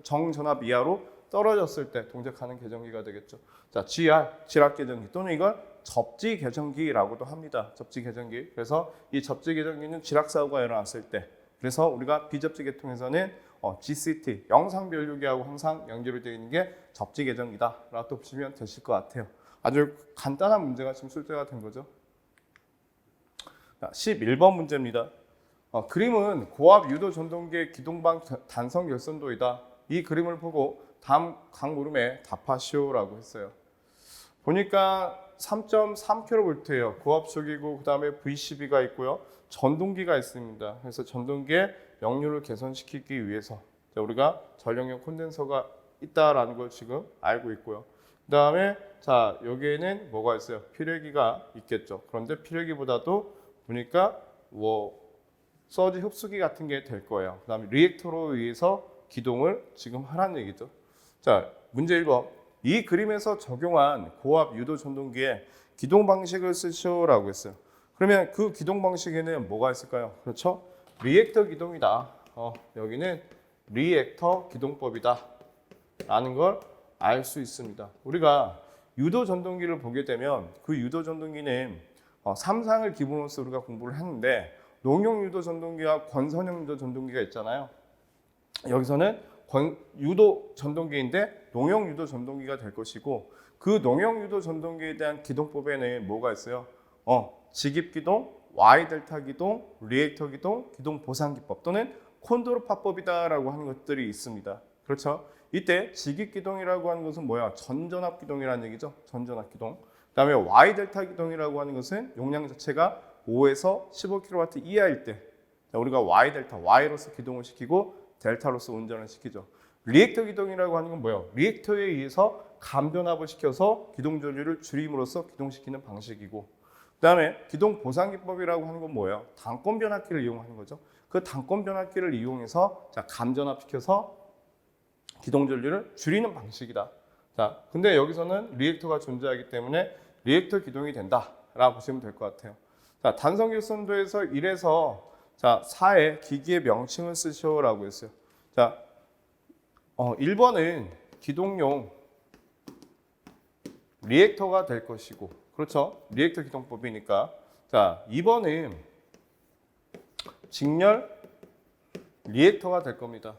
정전압 이하로 떨어졌을 때 동작하는 계정기가 되겠죠. 자, GR, 지락 계정기 또는 이걸 접지 계정기라고도 합니다. 접지 계정기. 그래서 이 접지 계정기는 지락 사고가 일어났을 때, 그래서 우리가 비접지 계통에서는 GCT, 영상 변류기하고 항상 연결이 되어 있는 게 접지 계정기다라고 또 보시면 되실 것 같아요. 아주 간단한 문제가 지금 출제가 된 거죠. 자, 11번 문제입니다. 그림은 고압 유도 전동기의 기동방 단성 결선도이다. 이 그림을 보고 다음 각 물음에 답하시오라고 했어요. 보니까 3.3kV예요. 고압속이고 그 다음에 VCB가 있고요. 전동기가 있습니다. 그래서 전동기의 역류를 개선시키기 위해서 우리가 전력용 콘덴서가 있다라는 걸 지금 알고 있고요. 그 다음에 자, 여기에는 뭐가 있어요? 피뢰기가 있겠죠. 그런데 피뢰기보다도 보니까 서지 흡수기 같은 게 될 거예요. 그 다음에 리액터로 의해서 기동을 지금 하라는 얘기죠. 자, 문제 1번. 이 그림에서 적용한 고압 유도 전동기의 기동 방식을 쓰시오라고 했어요. 그러면 그 기동 방식에는 뭐가 있을까요? 그렇죠? 리액터 기동이다. 여기는 리액터 기동법이다. 라는 걸 알 수 있습니다. 우리가 유도 전동기를 보게 되면 그 유도 전동기는 3상을 기본으로 서 우리가 공부를 했는데 농용 유도 전동기와 권선형 유도 전동기가 있잖아요. 여기서는 유도 전동기인데 농용 유도 전동기가 될 것이고 그 농용 유도 전동기에 대한 기동법에는 뭐가 있어요? 직입 기동, Y 델타 기동, 리액터 기동, 기동 보상기법 또는 콘도르파법이다라고 하는 것들이 있습니다. 그렇죠? 이때 직입 기동이라고 하는 것은 뭐야? 전전압 기동이라는 얘기죠. 전전압 기동. 그다음에 Y 델타 기동이라고 하는 것은 용량 자체가 5에서 15kW 이하일 때 우리가 Y 델타, Y로서 기동을 시키고 델타로서 운전을 시키죠. 리액터 기동이라고 하는 건 뭐예요? 리액터에 의해서 감변압을 시켜서 기동 전류를 줄임으로써 기동시키는 방식이고, 그다음에 기동 보상기법이라고 하는 건 뭐예요? 단권 변압기를 이용하는 거죠. 그 단권 변압기를 이용해서 감전압 시켜서 기동 전류를 줄이는 방식이다. 자, 근데 여기서는 리액터가 존재하기 때문에 리액터 기동이 된다라고 보시면 될 것 같아요. 자, 단성 결선도에서 1에서 4의 기기의 명칭을 쓰시오라고 했어요. 자, 1번은 기동용 리액터가 될 것이고, 그렇죠? 리액터 기동법이니까. 자, 2번은 직렬 리액터가 될 겁니다.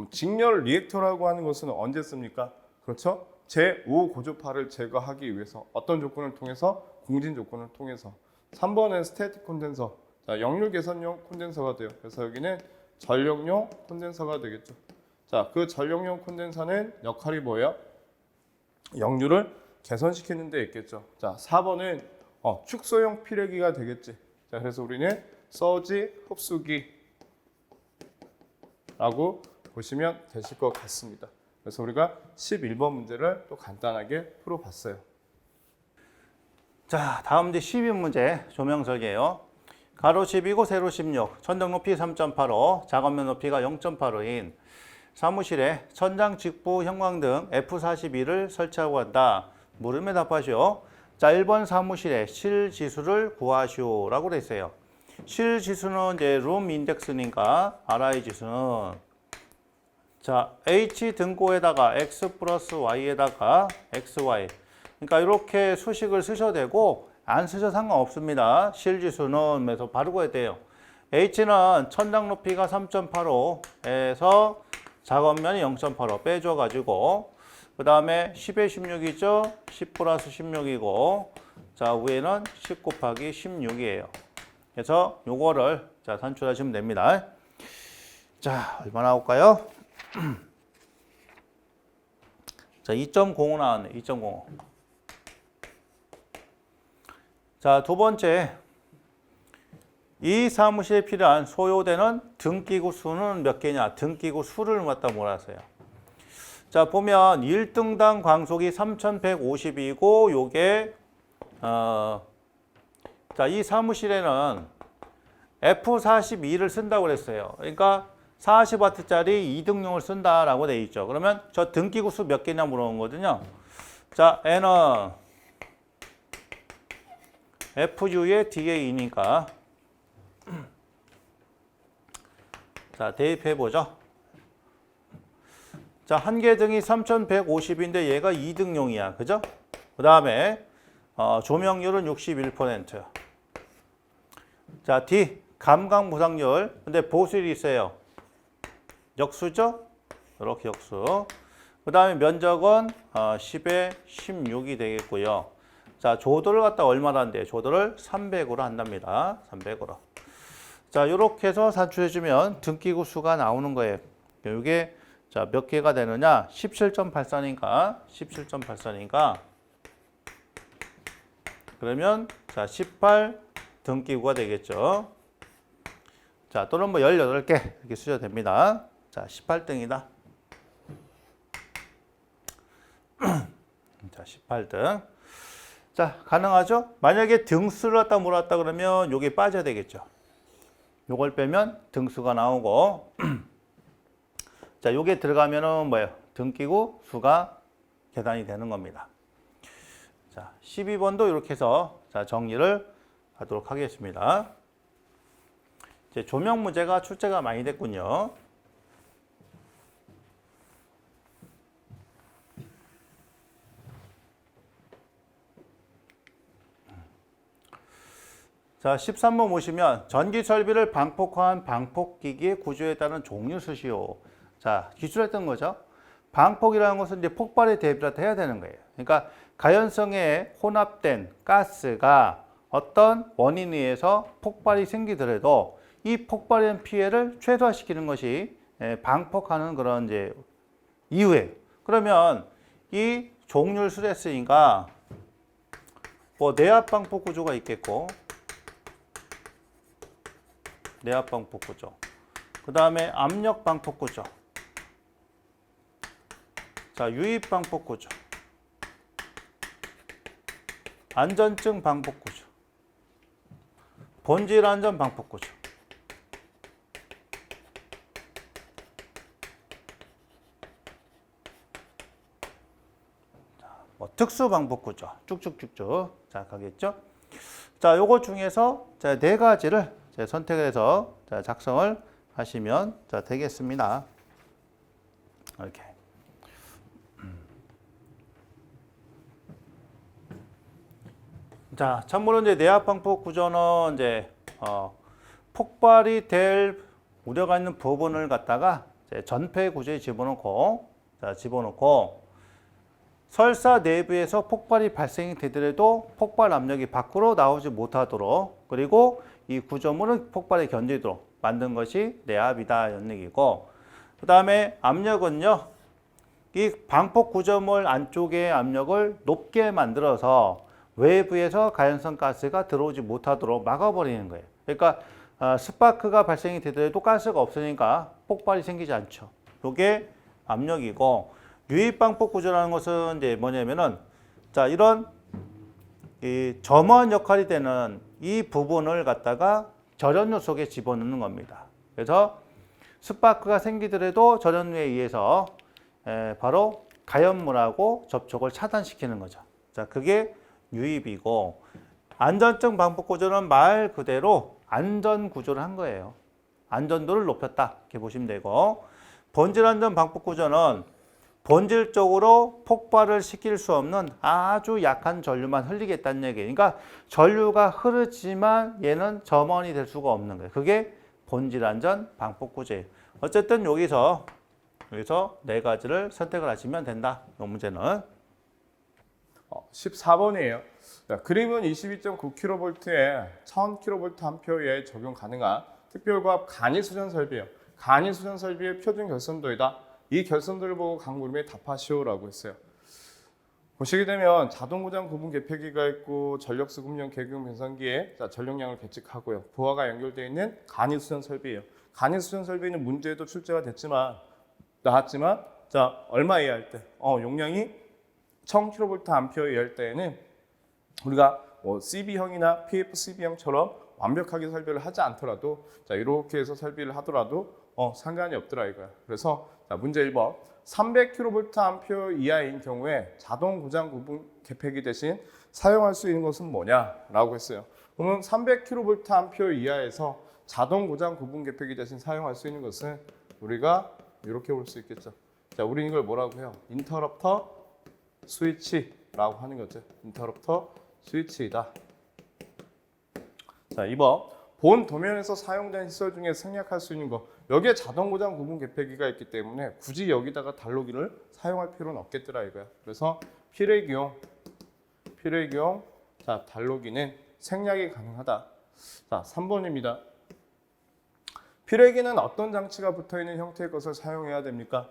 직렬 리액터라고 하는 것은 언제 씁니까? 그렇죠? 제5 고주파를 제거하기 위해서 어떤 조건을 통해서? 공진 조건을 통해서. 3번은 스태틱 콘덴서. 자, 역류 개선용 콘덴서가 돼요. 그래서 여기는 전력용 콘덴서가 되겠죠. 자, 그 전력용 콘덴서는 역할이 뭐예요? 역류를 개선시키는 데 있겠죠. 자, 4번은 축소형 피레기가 되겠지. 자, 그래서 우리는 서지 흡수기라고 보시면 되실 것 같습니다. 그래서 우리가 11번 문제를 또 간단하게 풀어봤어요. 자, 다음 이제 12문제 조명 설계예요. 가로 10이고 세로 16, 천장 높이 3.85, 작업면 높이가 0.85인 사무실에 천장 직부 형광등 F42를 설치하고 한다. 물음에 답하시오. 자, 1번 사무실의 실지수를 구하시오라고 돼 있어요. 실지수는 이제 룸 인덱스니까 RI 지수는 자, H 등고에다가 X 플러스 Y에다가 XY. 그러니까 이렇게 수식을 쓰셔도 되고 안 쓰셔도 상관없습니다. 실지수는 그래서 바르고 해야 돼요. H는 천장 높이가 3.85에서 작업면이 0.85 빼줘가지고 그 다음에 10에 16이죠. 10 플러스 16이고 자 위에는 10 곱하기 16이에요. 그래서 요거를 자 산출하시면 됩니다. 자 얼마 나올까요? 자 2.05 나왔네. 2.05. 자 두 번째 이 사무실에 필요한 소요되는 등기구 수는 몇 개냐? 등기구 수를 갖다 몰았어요. 자 보면 1등당 광속이 3150이고 요게 자 이 사무실에는 F42를 쓴다고 그랬어요. 그러니까 40W짜리 2등용을 쓴다라고 돼 있죠. 그러면 저 등기구 수 몇 개냐 물어본 거거든요. 자 N은 FU의 DA니까 자 대입해 보죠. 자, 한 개 등이 3150인데 얘가 2등용이야. 그죠? 그 다음에 조명률은 61%. 자, D 감각 무상률. 근데 보수율이 있어요. 역수죠? 이렇게 역수. 그 다음에 면적은 10에 16이 되겠고요. 자, 조도를 갖다 얼마나 한대요? 조도를 300으로 한답니다. 300으로. 자, 이렇게 해서 산출해주면 등기구 수가 나오는 거예요. 이게 자, 몇 개가 되느냐? 17.84니까 17.84니까 그러면 자, 18 등기구가 되겠죠. 자, 또는 뭐 18개 이렇게 쓰셔도 됩니다. 자, 18등이다. 자, 18등. 자, 가능하죠? 만약에 등수를 갖다 물었다 그러면 요게 빠져야 되겠죠. 요걸 빼면 등수가 나오고 자, 요게 들어가면은 뭐예요? 등기구 수가 계산이 되는 겁니다. 자, 12번도 이렇게 해서 자, 정리를 하도록 하겠습니다. 이제 조명 문제가 출제가 많이 됐군요. 자, 13번 보시면 전기 설비를 방폭화한 방폭기기의 구조에 따른 종류 수시오. 자, 기술했던 거죠. 방폭이라는 것은 이제 폭발에 대비를 해야 되는 거예요. 그러니까 가연성에 혼합된 가스가 어떤 원인에 의해서 폭발이 생기더라도 이 폭발된 피해를 최소화시키는 것이 방폭하는 그런 이제 이유예요. 그러면 이 종류를 수랬으니까 뭐 내압 방폭 구조가 있겠고 내압 방폭 구조. 그 다음에 압력 방폭 구조. 자, 유입 방폭 구조. 안전증 방폭 구조. 본질 안전 방폭 구조. 자, 뭐 특수 방폭 구조. 쭉쭉쭉쭉. 자, 가겠죠? 자, 요거 중에서 자, 네 가지를 선택을 해서 자, 작성을 하시면 자, 되겠습니다. 이렇게. 자, 참고로 이제 내압 방폭 구조는 이제 폭발이 될 우려가 있는 부분을 갖다가 이제 전폐 구조에 집어넣고 설사 내부에서 폭발이 발생이 되더라도 폭발 압력이 밖으로 나오지 못하도록 그리고 이 구조물은 폭발에 견디도록 만든 것이 내압이다 이런 얘기고 그 다음에 압력은요 이 방폭 구조물 안쪽의 압력을 높게 만들어서 외부에서 가연성 가스가 들어오지 못하도록 막아버리는 거예요. 그러니까 스파크가 발생이 되더라도 가스가 없으니까 폭발이 생기지 않죠. 이게 압력이고, 유입 방폭 구조라는 것은 이제 뭐냐면은, 자, 이런 이 점원 역할이 되는 이 부분을 갖다가 절연료 속에 집어넣는 겁니다. 그래서 스파크가 생기더라도 절연료에 의해서 바로 가연물하고 접촉을 차단시키는 거죠. 자, 그게 유입이고, 안전증 방폭 구조는 말 그대로 안전 구조를 한 거예요. 안전도를 높였다 이렇게 보시면 되고, 본질 안전 방폭 구조는 본질적으로 폭발을 시킬 수 없는 아주 약한 전류만 흘리겠다는 얘기예요. 그러니까 전류가 흐르지만 얘는 점원이 될 수가 없는 거예요. 그게 본질 안전 방폭 구조예요. 어쨌든 여기서 네 가지를 선택을 하시면 된다. 이 문제는 14번이에요. 그림은 22.9kV에 1000kVA 적용 가능한 특별고압 간이 수전 설비예요. 간이 수전 설비의 표준 결선도이다. 이 결선도를 보고 각 물음에 답하시오라고 했어요. 보시게 되면 자동 고장 구분 개폐기가 있고 전력 수급용 계기용 변선기에 전력량을 계측하고요. 부하가 연결되어 있는 간이 수전 설비예요. 간이 수전 설비는 문제도 출제가 나왔지만 자, 얼마 이하일 때? 용량이 1000kVA 이하일 때에는 우리가 CB형이나 PFCB형처럼 완벽하게 설비를 하지 않더라도 자, 이렇게 해서 설비를 하더라도 상관이 없더라 이거야. 그래서 자, 문제 1번 300kVA 이하인 경우에 자동 고장 구분 개폐기 대신 사용할 수 있는 것은 뭐냐라고 했어요. 그러면 300kVA 이하에서 자동 고장 구분 개폐기 대신 사용할 수 있는 것은 우리가 이렇게 볼 수 있겠죠. 자, 우리 이걸 뭐라고 해요? 인터럽터 스위치라고 하는 거죠. 인터럽터 스위치이다. 자, 2번 본 도면에서 사용된 시설 중에 생략할 수 있는 거. 여기에 자동 고장 구분 개폐기가 있기 때문에 굳이 여기다가 단로기를 사용할 필요는 없겠더라 이거야. 그래서 필외기용 자, 단로기는 생략이 가능하다. 자, 3번입니다. 필외기는 어떤 장치가 붙어있는 형태의 것을 사용해야 됩니까?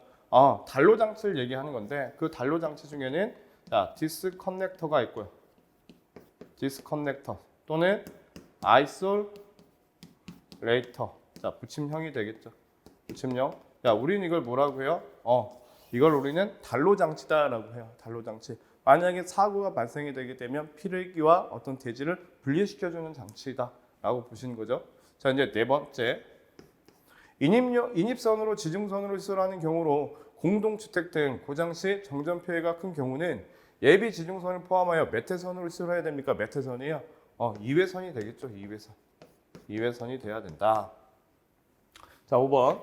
단로 장치를 얘기하는 건데 그 단로 장치 중에는 자, 디스커넥터가 있고요. 디스커넥터 또는 아이솔레이터. 자, 붙임형이 되겠죠. 붙임형. 야, 우리는 이걸 뭐라고 해요? 이걸 우리는 단로 장치다라고 해요. 단로 장치. 만약에 사고가 발생이 되게 되면 필외기와 어떤 대지를 분리시켜주는 장치다라고 보시는 거죠. 자, 이제 네 번째. 인입선으로 지중선으로 시설하는 경우로 공동주택 등 고장 시 정전 피해가 큰 경우는 예비 지중선을 포함하여 몇 회선으로 시설해야 됩니까? 몇 회선이요? 2회선이 되겠죠. 2회선. 2회선이 돼야 된다. 자, 5번.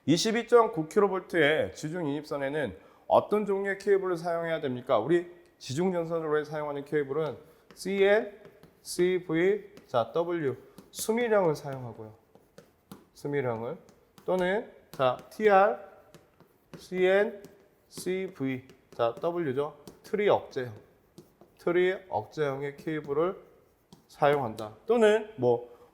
22.9kV의 지중 인입선에는 어떤 종류의 케이블을 사용해야 됩니까? 우리 지중 전선으로 사용하는 케이블은 CL, CV, 자, W 수밀형을 사용하고요. 수밀형을 또는 자, TR, CN, CV, 자, W죠. 트리 억제형의 케이블을 사용한다. 또는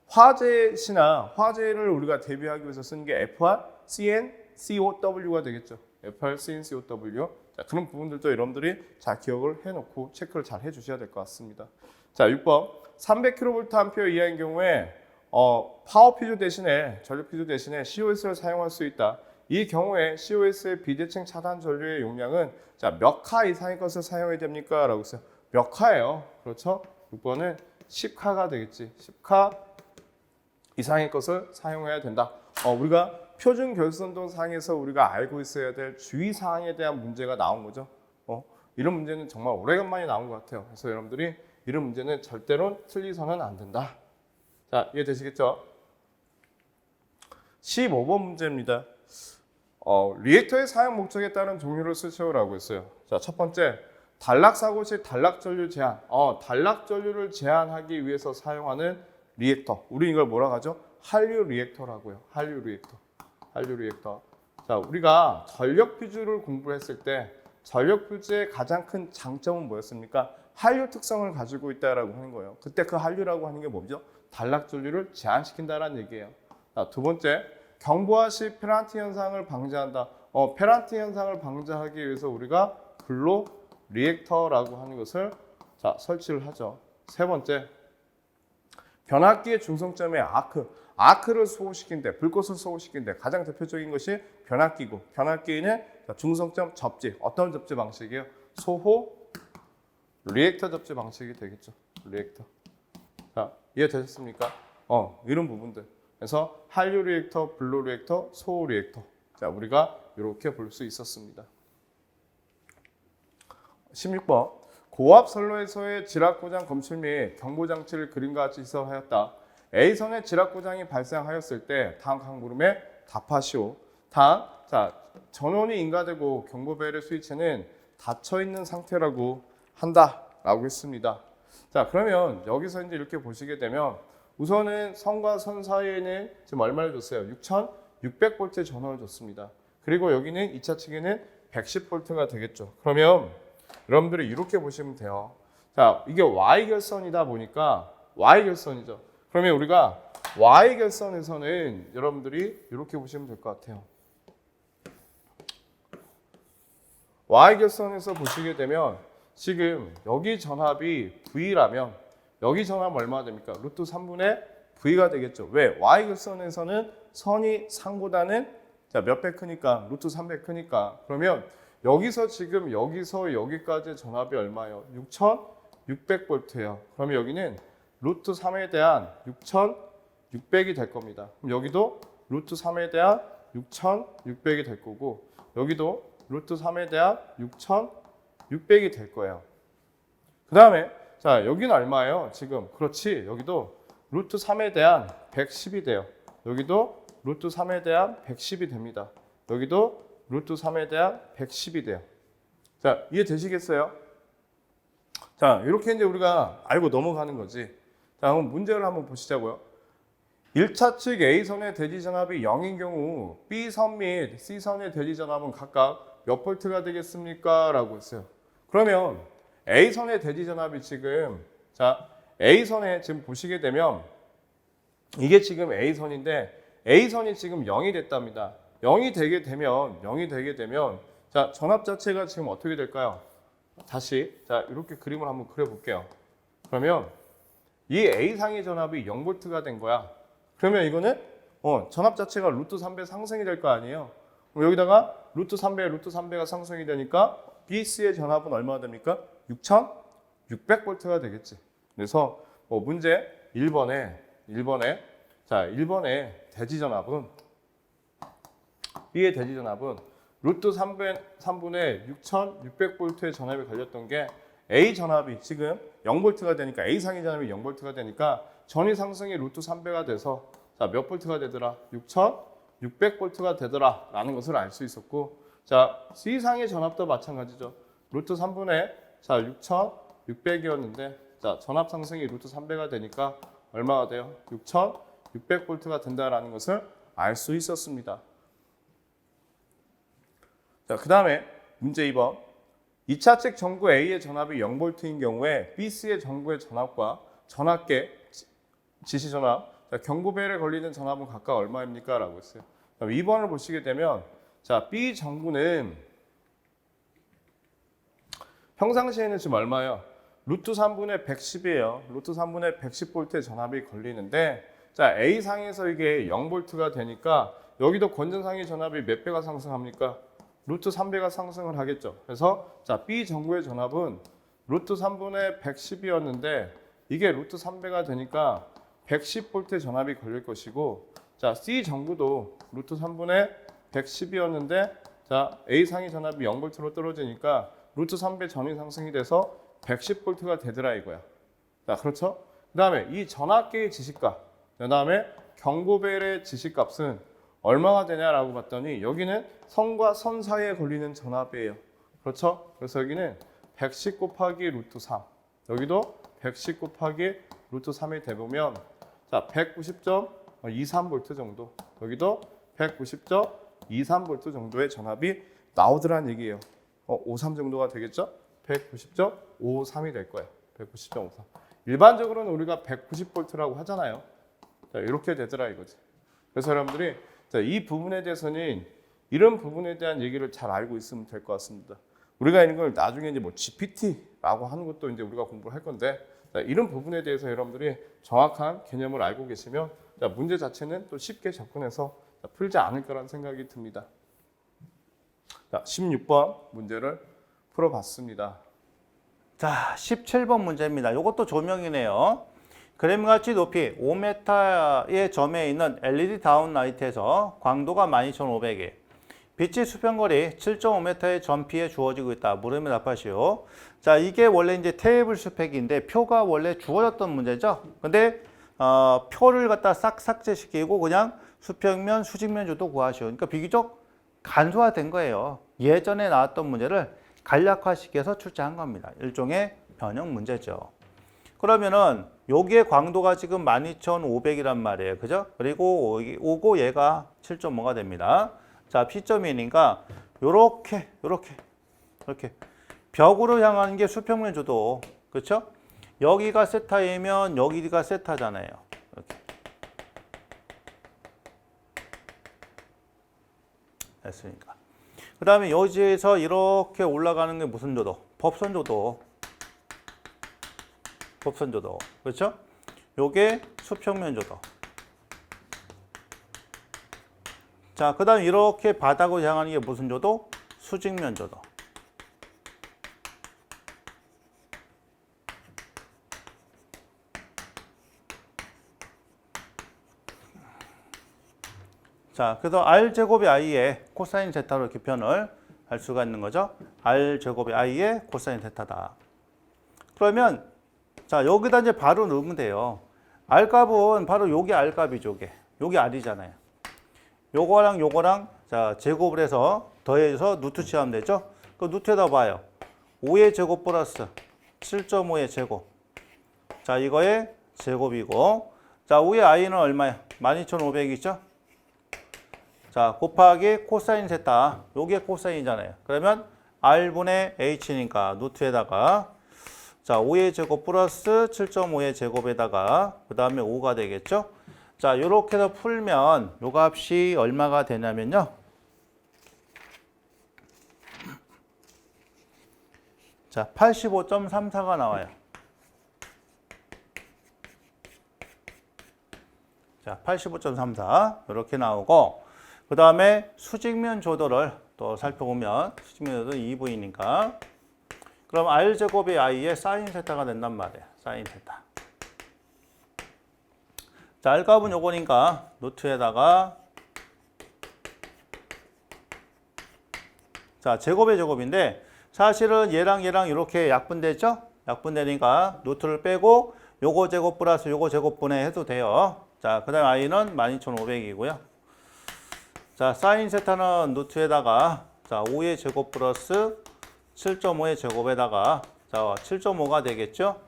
화재를 우리가 대비하기 위해서 쓰는 게 FR, CN, COW가 되겠죠. FR, CN, COW. 자, 그런 부분들도 여러분들이 잘 기억을 해놓고 체크를 잘 해주셔야 될 것 같습니다. 자, 6번 300kVA 이하인 경우에 파워 퓨즈 대신에 전력 퓨즈 대신에 COS를 사용할 수 있다. 이 경우에 COS의 비대칭 차단 전류의 용량은 자, 몇 카 이상의 것을 사용해야 됩니까? 라고 했어요. 몇 카예요. 그렇죠? 6번은 10카가 되겠지. 10카 이상의 것을 사용해야 된다. 우리가 표준 결선도 상에서 우리가 알고 있어야 될 주의사항에 대한 문제가 나온 거죠. 이런 문제는 정말 오래간만에 나온 것 같아요. 그래서 여러분들이 이런 문제는 절대로 틀리서는 안 된다. 자, 이해되시겠죠? 15번 문제입니다. 리액터의 사용 목적에 따른 종류를 쓰시오라고 했어요. 자, 첫 번째, 단락사고 시 단락전류 제한. 단락전류를 제한하기 위해서 사용하는 리액터. 우리 이걸 뭐라고 하죠? 한류 리액터라고요. 한류 리액터. 자, 우리가 전력 퓨즈를 공부했을 때 전력 퓨즈의 가장 큰 장점은 뭐였습니까? 한류 특성을 가지고 있다라고 하는 거예요. 그때 그 한류라고 하는 게 뭐죠? 단락전류를 제한시킨다라는 얘기예요. 자, 두 번째, 경보화 시 페란티 현상을 방지한다. 페란티 현상을 방지하기 위해서 우리가 글로 리액터라고 하는 것을 설치를 하죠. 세 번째, 변압기의 중성점의 아크를 소호시킨데, 불꽃을 소호시킨데 가장 대표적인 것이 변압기고, 변압기에는 중성점 접지, 어떤 접지 방식이에요? 소호 리액터 접지 방식이 되겠죠. 리액터. 자, 이해되셨습니까? 이런 부분들. 그래서 한류 리액터, 블루 리액터, 소호 리액터. 자, 우리가 이렇게 볼 수 있었습니다. 16번. 고압 선로에서의 지락 고장 검출 및 경보 장치를 그림과 같이 시설하였다. A선의 지락 고장이 발생하였을 때 다음 각 물음에 답하시오. 전원이 인가되고 경보 배열 스위치는 닫혀 있는 상태라고 한다라고 했습니다. 자, 그러면 여기서 이제 이렇게 보시게 되면 우선은 선과 선 사이에는 지금 얼마를 줬어요? 6600V의 전원을 줬습니다. 그리고 여기는 2차 측에는 110V가 되겠죠. 그러면 여러분들이 이렇게 보시면 돼요. 자, 이게 Y결선이다 보니까 Y결선이죠. 그러면 우리가 Y결선에서는 여러분들이 이렇게 보시면 될 것 같아요. Y결선에서 보시게 되면 지금 여기 전압이 V라면 여기 전압 얼마나 됩니까? 루트 3분의 V가 되겠죠. 왜? Y결선에서는 선이 상보다는 몇 배 크니까 루트 3배 크니까. 그러면 여기서 지금 여기서 여기까지 전압이 얼마예요? 6600V예요. 그러면 여기는 루트 3에 대한 6600이 될 겁니다. 그럼 여기도 루트 3에 대한 6600이 될 거고 여기도 루트 3에 대한 6600이 될 거예요. 그 다음에 자, 여기는 얼마예요? 지금 그렇지. 여기도 루트 3에 대한 110이 돼요. 여기도 루트 3에 대한 110이 됩니다. 여기도 루트 3에 대한 110이 돼요. 자, 이해되시겠어요? 자, 이렇게 이제 우리가 알고 넘어가는 거지. 자, 그럼 문제를 한번 보시자고요. 1차 측 A선의 대지전압이 0인 경우 B선 및 C선의 대지전압은 각각 몇 볼트가 되겠습니까? 라고 했어요. 그러면 A선의 대지전압이 지금 A선에 지금 보시게 되면 이게 지금 A선인데 A선이 지금 0이 됐답니다. 0이 되게 되면 자, 전압 자체가 지금 어떻게 될까요? 다시 이렇게 그림을 한번 그려볼게요. 그러면 이 A상의 전압이 0V가 된 거야. 그러면 이거는 전압 자체가 루트 3배 상승이 될 거 아니에요. 그럼 여기다가 루트 3배가 상승이 되니까 BC의 전압은 얼마나 됩니까? 6600V가 되겠지. 그래서 문제 1번에 대지전압은 B의 대지전압은 루트 3분의 6600V의 전압이 걸렸던 게 A 전압이 지금 0V가 되니까 A상의 전압이 0V가 되니까 전위 상승이 루트 3배가 돼서 몇 V가 되더라? 6600V가 되더라 라는 것을 알 수 있었고 자, C상의 전압도 마찬가지죠. 루트 3분의 6600이었는데 자, 전압 상승이 루트 3배가 되니까 얼마가 돼요? 6600V가 된다라는 것을 알 수 있었습니다. 자, 그 다음에 문제 2번. 2차 측 전구 A의 전압이 0V인 경우에 BC의 전구의 전압과 전압계 지시전압, 경보배열에 걸리는 전압은 각각 얼마입니까? 라고 했어요. 2번을 보시게 되면 자, B 전구는 평상시에는 지금 얼마예요? 루트 3분의 110이에요. 루트 3분의 110V의 전압이 걸리는데 자, A상에서 이게 0V가 되니까 여기도 권전상의 전압이 몇 배가 상승합니까? 루트 3배가 상승을 하겠죠. 그래서 자, B 전구의 전압은 루트 3분의 110이었는데 이게 루트 3배가 되니까 110V의 전압이 걸릴 것이고 자, C 전구도 루트 3분의 110이었는데 자, A상의 전압이 0V로 떨어지니까 루트 3배 전위 상승이 돼서 110V가 되더라 이거야. 자, 그렇죠? 그 다음에 이 전압계의 지시값, 그 다음에 경보벨의 지시값은 얼마가 되냐라고 봤더니 여기는 선과 선 사이에 걸리는 전압이에요. 그렇죠? 그래서 여기는 110 곱하기 루트 3, 여기도 110 곱하기 루트 3이 돼보면 자, 190.23V 정도, 여기도 190.23V 정도의 전압이 나오더란 얘기예요. 53 정도가 되겠죠? 190.53이 될 거예요. 190.53. 일반적으로는 우리가 190V라고 하잖아요. 자, 이렇게 되더라 이거지. 그래서 여러분들이 자, 이 부분에 대해서는 이런 부분에 대한 얘기를 잘 알고 있으면 될 것 같습니다. 우리가 이런 걸 나중에 이제 뭐 GPT라고 하는 것도 이제 우리가 공부를 할 건데, 자, 이런 부분에 대해서 여러분들이 정확한 개념을 알고 계시면 자, 문제 자체는 또 쉽게 접근해서 풀지 않을 거라는 생각이 듭니다. 자, 16번 문제를 풀어봤습니다. 자, 17번 문제입니다. 이것도 조명이네요. 그림같이 높이 5m의 점에 있는 LED 다운라이트에서 광도가 12500에 빛이 수평거리 7.5m의 점피에 주어지고 있다. 물음에 답하시오. 자, 이게 원래 이제 테이블 스펙인데 표가 원래 주어졌던 문제죠. 근데 표를 갖다 싹 삭제시키고 그냥 수평면, 수직면 조도 구하시오. 그러니까 비교적 간소화된 거예요. 예전에 나왔던 문제를 간략화시켜서 출제한 겁니다. 일종의 변형 문제죠. 그러면은 여기에 광도가 지금 12500이란 말이에요. 그죠? 그리고 오고 얘가 7.5가 됩니다. 자, P점이니까 요렇게 벽으로 향하는 게 수평면 조도. 그렇죠? 여기가 세타이면 여기가 세타잖아요. 이렇게. 됐으니까. 그 다음에 여기에서 이렇게 올라가는 게 무슨 조도? 법선 조도. 법선 조도. 그렇죠? 요게 수평면 조도. 자, 그 다음 이렇게 바닥을 향하는 게 무슨 조도? 수직면 조도. 자, 그래서 r제곱이 i의 코사인 세타로 이렇게 표현을 할 수가 있는 거죠. r제곱이 i의 코사인 세타다. 그러면 자, 여기다 이제 바로 넣으면 돼요. r값은 바로 요게 r값이죠. 요게 r이잖아요. 요거랑 자, 제곱을 해서 더해서 루트 취하면 되죠. 그 루트에다 봐요. 5의 제곱 플러스 7.5의 제곱. 자, 이거의 제곱이고, 자, 5의 i는 얼마야? 12500이죠. 자, 곱하기 코사인 세타. 요게 코사인이잖아요. 그러면 r분의 h니까 루트에다가 자, 5의 제곱 플러스 7.5의 제곱에다가 그 다음에 5가 되겠죠. 자, 요렇게 해서 풀면 요 값이 얼마가 되냐면요. 자, 85.34가 나와요. 자, 85.34 이렇게 나오고, 그 다음에 수직면 조도를 또 살펴보면 수직면 조도 2V니까 그럼 r제곱이 i의 사인 세타가 된단 말이에요. 사인 세타. 자, r값은 요거니까 루트에다가 자, 제곱의 제곱인데 사실은 얘랑 이렇게 약분되죠? 약분되니까 루트를 빼고 요거 제곱 플러스 요거 제곱분해 해도 돼요. 자, 그 다음 i는 12500이고요. 자, 사인 세타는 루트에다가 자, 5의 제곱 플러스 7.5의 제곱에다가 자, 7.5가 되겠죠?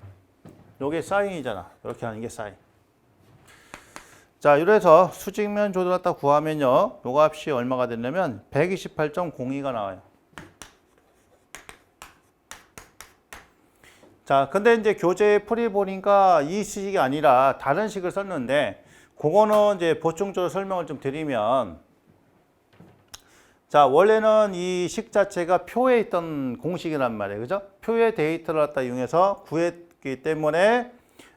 요게 사인이잖아. 이렇게 하는 게 사인. 자, 이래서 수직면 조도 갖다 구하면요. 요 값이 얼마가 되냐면 128.02가 나와요. 자, 근데 이제 교재 풀이 보니까 이 식이 아니라 다른 식을 썼는데 그거는 이제 보충적으로 설명을 좀 드리면 자, 원래는 이 식 자체가 표에 있던 공식이란 말이에요. 그죠? 표의 데이터를 갖다 이용해서 구했기 때문에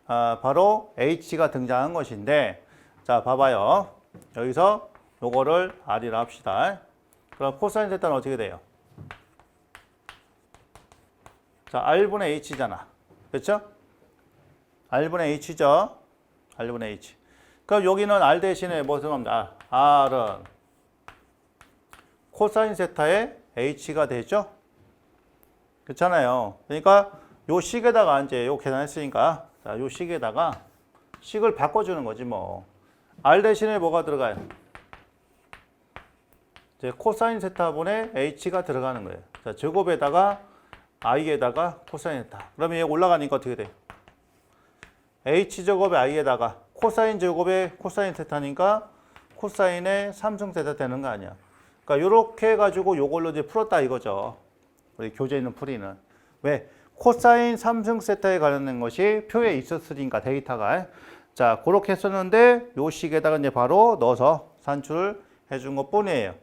바로 h가 등장한 것인데 자, 봐봐요. 여기서 요거를 r이라 합시다. 그럼 코사인 세타는 어떻게 돼요? 자, r분의 h잖아. 그렇죠? r분의 h죠. r분의 h. 그럼 여기는 r 대신에 무슨 겁니다. r은 코사인 세타의 h가 되죠? 그렇잖아요. 그러니까 요 식에다가 이제 요 계산했으니까 자, 요 식에다가 식을 바꿔주는 거지 뭐. r 대신에 뭐가 들어가요? 이제 코사인 세타분의 h가 들어가는 거예요. 자, 제곱에다가 i에다가 코사인 세타. 그러면 얘 올라가니까 어떻게 돼? h제곱에 i에다가 코사인 제곱에 코사인 세타니까 코사인의 3승 세타 되는 거 아니야. 그러니까 요렇게 해가지고 요걸로 이제 풀었다 이거죠. 우리 교재에 있는 풀이는. 왜? 코사인 3승 세타에 관련된 것이 표에 있었으니까 데이터가. 자, 그렇게 했었는데 요 식에다가 이제 바로 넣어서 산출을 해준 것 뿐이에요.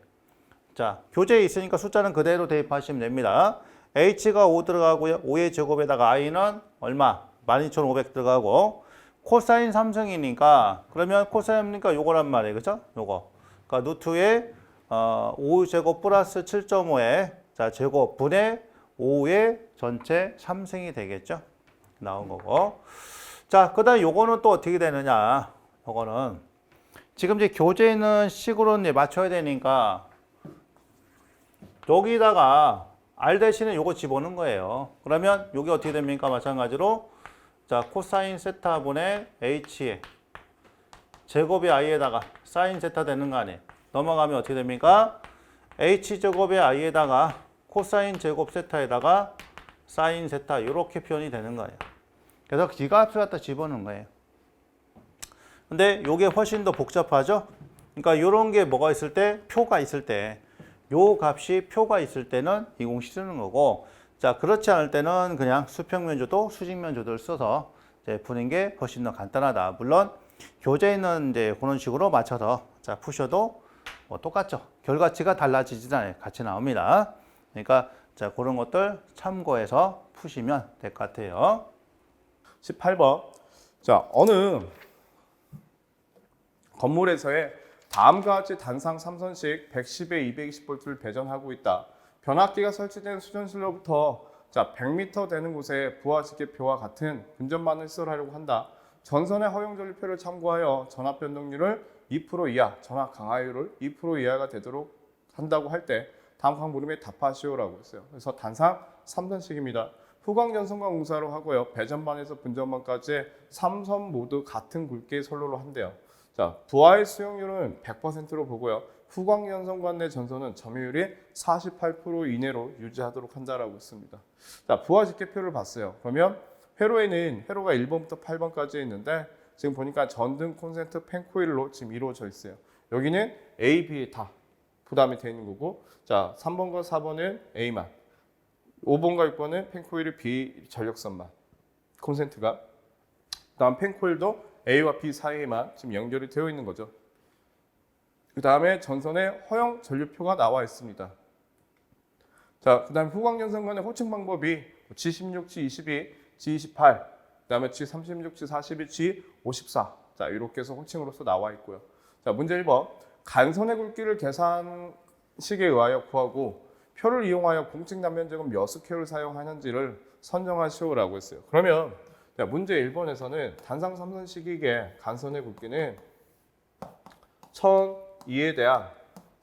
자, 교재에 있으니까 숫자는 그대로 대입하시면 됩니다. h가 5 들어가고요. 5의 제곱에다가 i는 얼마? 12,500 들어가고 코사인 3승이니까 그러면 코사인이니까 요거란 말이에요. 그죠? 요거. 그러니까 루트의 5제곱 플러스 7.5의 자, 제곱 분의 5의 전체 3승이 되겠죠? 나온 거고. 자, 그 다음 요거는 또 어떻게 되느냐. 요거는 지금 이제 교재에 있는 식으로 이제 맞춰야 되니까 여기다가 R 대신에 요거 집어넣는 거예요. 그러면 요게 어떻게 됩니까? 마찬가지로 자, 코사인 세타분의 H에 제곱의 I에다가 사인 세타 되는 거 아니에요? 넘어가면 어떻게 됩니까? H제곱의 I에다가 코사인 제곱 세타에다가 사인 세타 이렇게 표현이 되는 거예요. 그래서 기가합수 갖다 집어넣는 거예요. 근데 요게 훨씬 더 복잡하죠? 그러니까 요런 게 뭐가 있을 때? 표가 있을 때 요 값이 표가 있을 때는 이 공식 쓰는 거고 자 그렇지 않을 때는 그냥 수평면조도 수직면조도를 써서 이제 푸는 게 훨씬 더 간단하다. 물론 교재에 있는 이제 그런 식으로 맞춰서 자 푸셔도 뭐 똑같죠. 결과치가 달라지지 않아요. 같이 나옵니다. 그러니까 자 그런 것들 참고해서 푸시면 될 것 같아요. 18번. 자, 어느 건물에서의 다음과 같이 단상 3선씩 110에 220V를 배전하고 있다. 변압기가 설치된 수전실로부터 자 100m 되는 곳에 부하 지계표와 같은 분전반을 시설하려고 한다. 전선의 허용 전류표를 참고하여 전압 변동률을 2% 이하, 전압 강하율을 2% 이하가 되도록 한다고 할 때 다음 각 물음에 답하시오라고 했어요. 그래서 단상 3선씩입니다. 후광전선과 공사로 하고요. 배전반에서 분전반까지 3선 모두 같은 굵기의 선로로 한대요. 자, 부하의 수용률은 100%로 보고요. 후광전선관 내 전선은 점유율이 48% 이내로 유지하도록 한다라고 했습니다. 자, 부하 직계표를 봤어요. 그러면 회로에는 회로가 1번부터 8번까지 있는데 지금 보니까 전등 콘센트 펜코일로 지금 이루어져 있어요. 여기는 A, B 다 부담이 되어 있는 거고 자, 3번과 4번은 A만 5번과 6번은 펜코일이 B 전력선만 콘센트가 다음 펜코일도 A와 B 사이에만 지금 연결이 되어 있는 거죠. 그 다음에 전선에 허용 전류표가 나와 있습니다. 자, 그 다음에 후광전선관의 호칭 방법이 G16, G22, G28, 그 다음에 G36, G42, G54 자, 이렇게 해서 호칭으로서 나와 있고요. 자, 문제 1번 간선의 굵기를 계산식에 의하여 구하고 표를 이용하여 공식 단면적은 몇 스퀘어를 사용하는지를 선정하시오라고 했어요. 그러면 자, 문제 1번에서는 단상 3선식의 간선의 굵기는 1002에 대한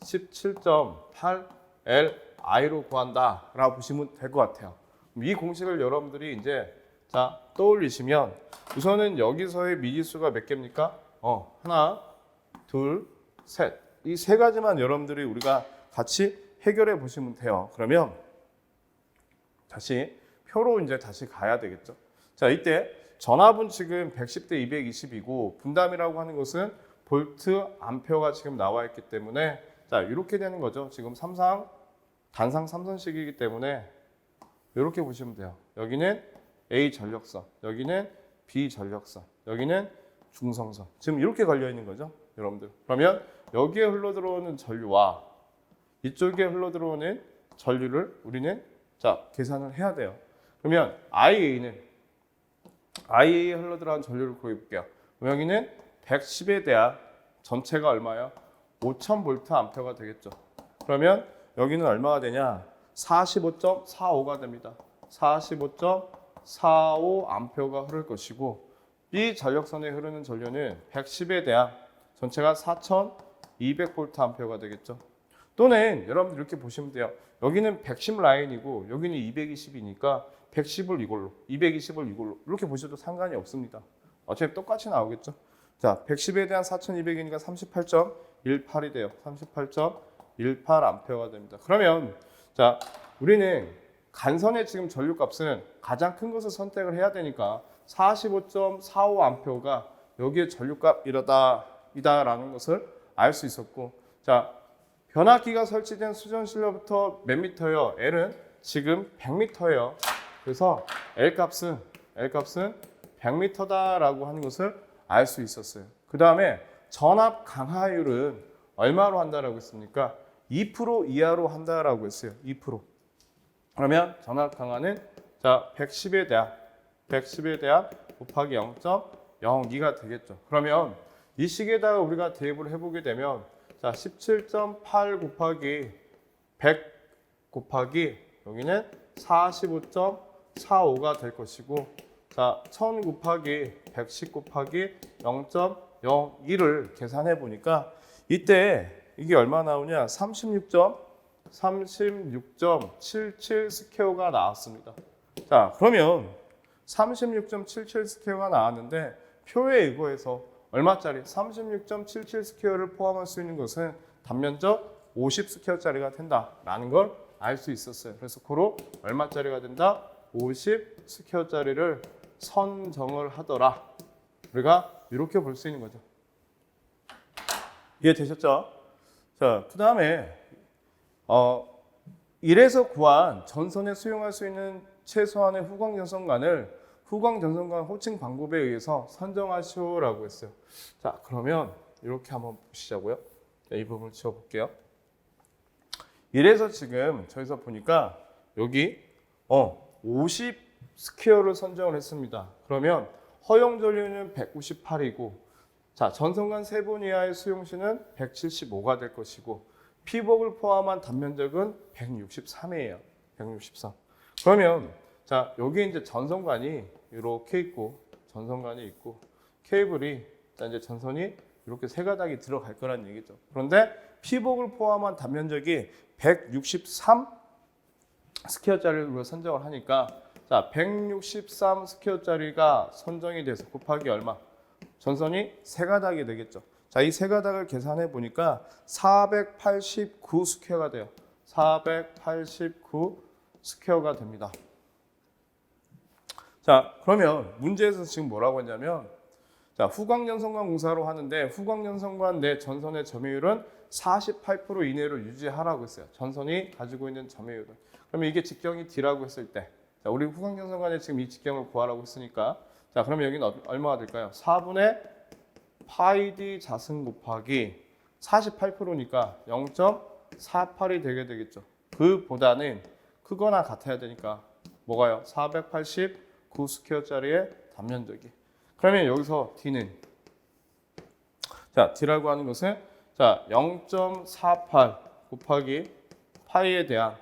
17.8 LI로 구한다 라고 보시면 될 것 같아요. 이 공식을 여러분들이 이제 자 떠올리시면 우선은 여기서의 미지수가 몇 개입니까? 하나, 둘, 셋. 이 세 가지만 여러분들이 우리가 같이 해결해 보시면 돼요. 그러면 다시 표로 이제 다시 가야 되겠죠. 자, 이때 전압은 지금 110대 220이고 분담이라고 하는 것은 볼트, 암페어가 지금 나와 있기 때문에 자, 이렇게 되는 거죠. 지금 단상 3선식이기 때문에 이렇게 보시면 돼요. 여기는 A 전력선, 여기는 B 전력선, 여기는 중성선. 지금 이렇게 걸려 있는 거죠, 여러분들. 그러면 여기에 흘러 들어오는 전류와 이쪽에 흘러 들어오는 전류를 우리는 자, 계산을 해야 돼요. 그러면 IA에 흘러 들어간 전류를 구해볼게요. 여기는 110에 대한 전체가 얼마예요? 5000V 암페어가 되겠죠. 그러면 여기는 얼마가 되냐? 45.45가 됩니다. 45.45 암페어가 흐를 것이고 이 전력선에 흐르는 전류는 110에 대한 전체가 4200V 암페어가 되겠죠. 또는 여러분들 이렇게 보시면 돼요. 여기는 110 라인이고 여기는 220이니까 110을 이걸로 220을 이걸로 이렇게 보셔도 상관이 없습니다. 어차피 똑같이 나오겠죠. 자, 110에 대한 4200이니까 38.18이 돼요. 38.18 암페어가 됩니다. 그러면 자, 우리는 간선의 지금 전류값은 가장 큰 것을 선택을 해야 되니까 45.45 암페어가 여기에 전류값이다라는 것을 알 수 있었고 자, 변압기가 설치된 수전실로부터 몇 미터예요? L은 지금 100m예요. 그래서 L값은 100m다라고 하는 것을 알 수 있었어요. 그 다음에 전압 강하율은 얼마로 한다라고 했습니까? 2% 이하로 한다라고 했어요. 2%. 그러면 전압 강화는 자 110에 대한 곱하기 0.02가 되겠죠. 그러면 이 식에다가 우리가 대입을 해보게 되면 자 17.8 곱하기 100 곱하기 여기는 45.45가 될 것이고 자 1000 곱하기 110 곱하기 0.02를 계산해 보니까 이때 이게 얼마 나오냐 36.77 스퀘어가 나왔습니다. 자 그러면 36.77 스퀘어가 나왔는데 표에 이거에서 얼마짜리 36.77 스퀘어를 포함할 수 있는 것은 단면적 50 스퀘어짜리가 된다라는 걸 알 수 있었어요. 그래서 고로 얼마짜리가 된다? 50 스퀘어짜리를 선정을 하더라. 우리가 이렇게 볼 수 있는 거죠. 이해되셨죠? 자, 그 다음에 1에서 구한 전선에 수용할 수 있는 최소한의 후광전선관을 후광전선관 호칭 방법에 의해서 선정하시오라고 했어요. 자, 그러면 이렇게 한번 보시자고요. 이 부분을 지워볼게요. 1에서 지금 저기서 보니까 여기 50 스퀘어를 선정을 했습니다. 그러면 허용 전류는 198이고 자, 전선관 3분 이하의 수용시는 175가 될 것이고 피복을 포함한 단면적은 163이에요. 163. 그러면 자, 여기 이제 전선관이 이렇게 있고 전선관이 있고 케이블이 자, 이제 전선이 이렇게 세 가닥이 들어갈 거란 얘기죠. 그런데 피복을 포함한 단면적이 163 스퀘어짜리로 선정을 하니까 자, 163 스퀘어짜리가 선정이 돼서 곱하기 얼마? 전선이 세 가닥이 되겠죠. 자, 이 세 가닥을 계산해 보니까 489 스퀘어가 돼요. 489 스퀘어가 됩니다. 자, 그러면 문제에서 지금 뭐라고 했냐면 자, 후광전선관 공사로 하는데 후광전선관 내 전선의 점유율은 48% 이내로 유지하라고 했어요. 전선이 가지고 있는 점유율은. 그러면 이게 직경이 D라고 했을 때 자, 우리 후광전선관에 지금 이 직경을 구하라고 했으니까 자, 그러면 여기는 얼마가 될까요? 4분의 파이 D 자승 곱하기 48%니까 0.48이 되게 되겠죠. 그보다는 크거나 같아야 되니까 뭐가요? 489 스퀘어짜리의 단면적이. 그러면 여기서 D는 자, D라고 하는 것은 자, 0.48 곱하기 파이에 대한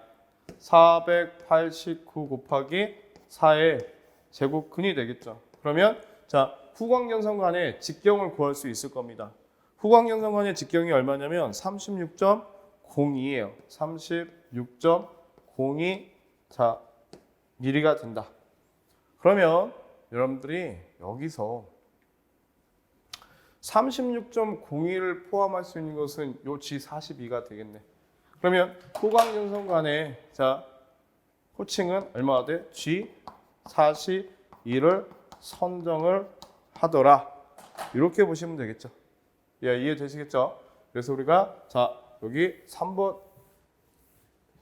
489 곱하기 4의 제곱근이 되겠죠. 그러면 자, 후광전선관의 직경을 구할 수 있을 겁니다. 후광전선관의 직경이 얼마냐면 36.02예요. 36.02 자, 미리가 된다. 그러면 여러분들이 여기서 36.02를 포함할 수 있는 것은 요 G42가 되겠네. 그러면 후광전선관의 자, 호칭은 얼마가 돼? G42를 선정을 하더라. 이렇게 보시면 되겠죠. 예, 이해되시겠죠? 그래서 우리가 자, 여기 3번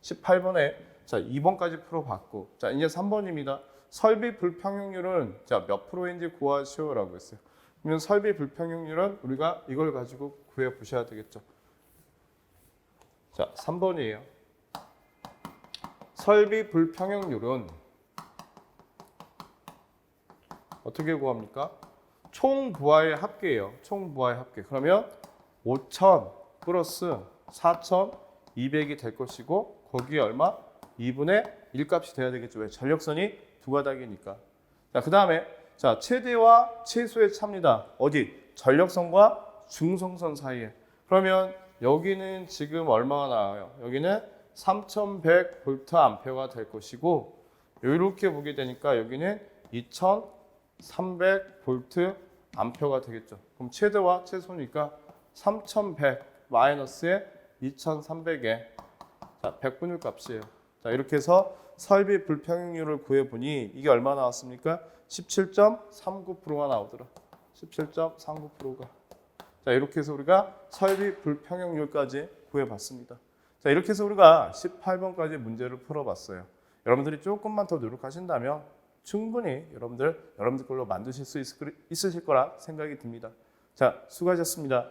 18번에 자, 2번까지 풀어봤고 자, 이제 3번입니다. 설비 불평형률은 자, 몇 프로인지 구하시오라고 했어요. 그러면 설비 불평형률은 우리가 이걸 가지고 구해 보셔야 되겠죠. 자, 3번이에요. 설비 불평형률은 어떻게 구합니까? 총 부하의 합계예요. 총 부하의 합계. 그러면 5,000 플러스 4,200이 될 것이고 거기에 얼마? 2분의 1 값이 돼야 되겠죠. 왜? 전력선이 두 가닥이니까. 자, 그 다음에 자, 최대와 최소의 차입니다. 어디? 전력선과 중성선 사이에. 그러면 여기는 지금 얼마가 나와요? 여기는 3100V 될 것이고 이렇게 보게 되니까 여기는 2300V 되겠죠. 그럼 최대와 최소니까 3100 마이너스에 2300에 자, 100분율 값이에요. 자, 이렇게 해서 설비 불평형률을 구해보니 이게 얼마 나왔습니까? 17.39%가 나오더라. 17.39%가. 자, 이렇게 해서 우리가 설비 불평형률까지 구해봤습니다. 자, 이렇게 해서 우리가 18번까지 문제를 풀어봤어요. 여러분들이 조금만 더 노력하신다면 충분히 여러분들 걸로 만드실 수 있으실 거라 생각이 듭니다. 자, 수고하셨습니다.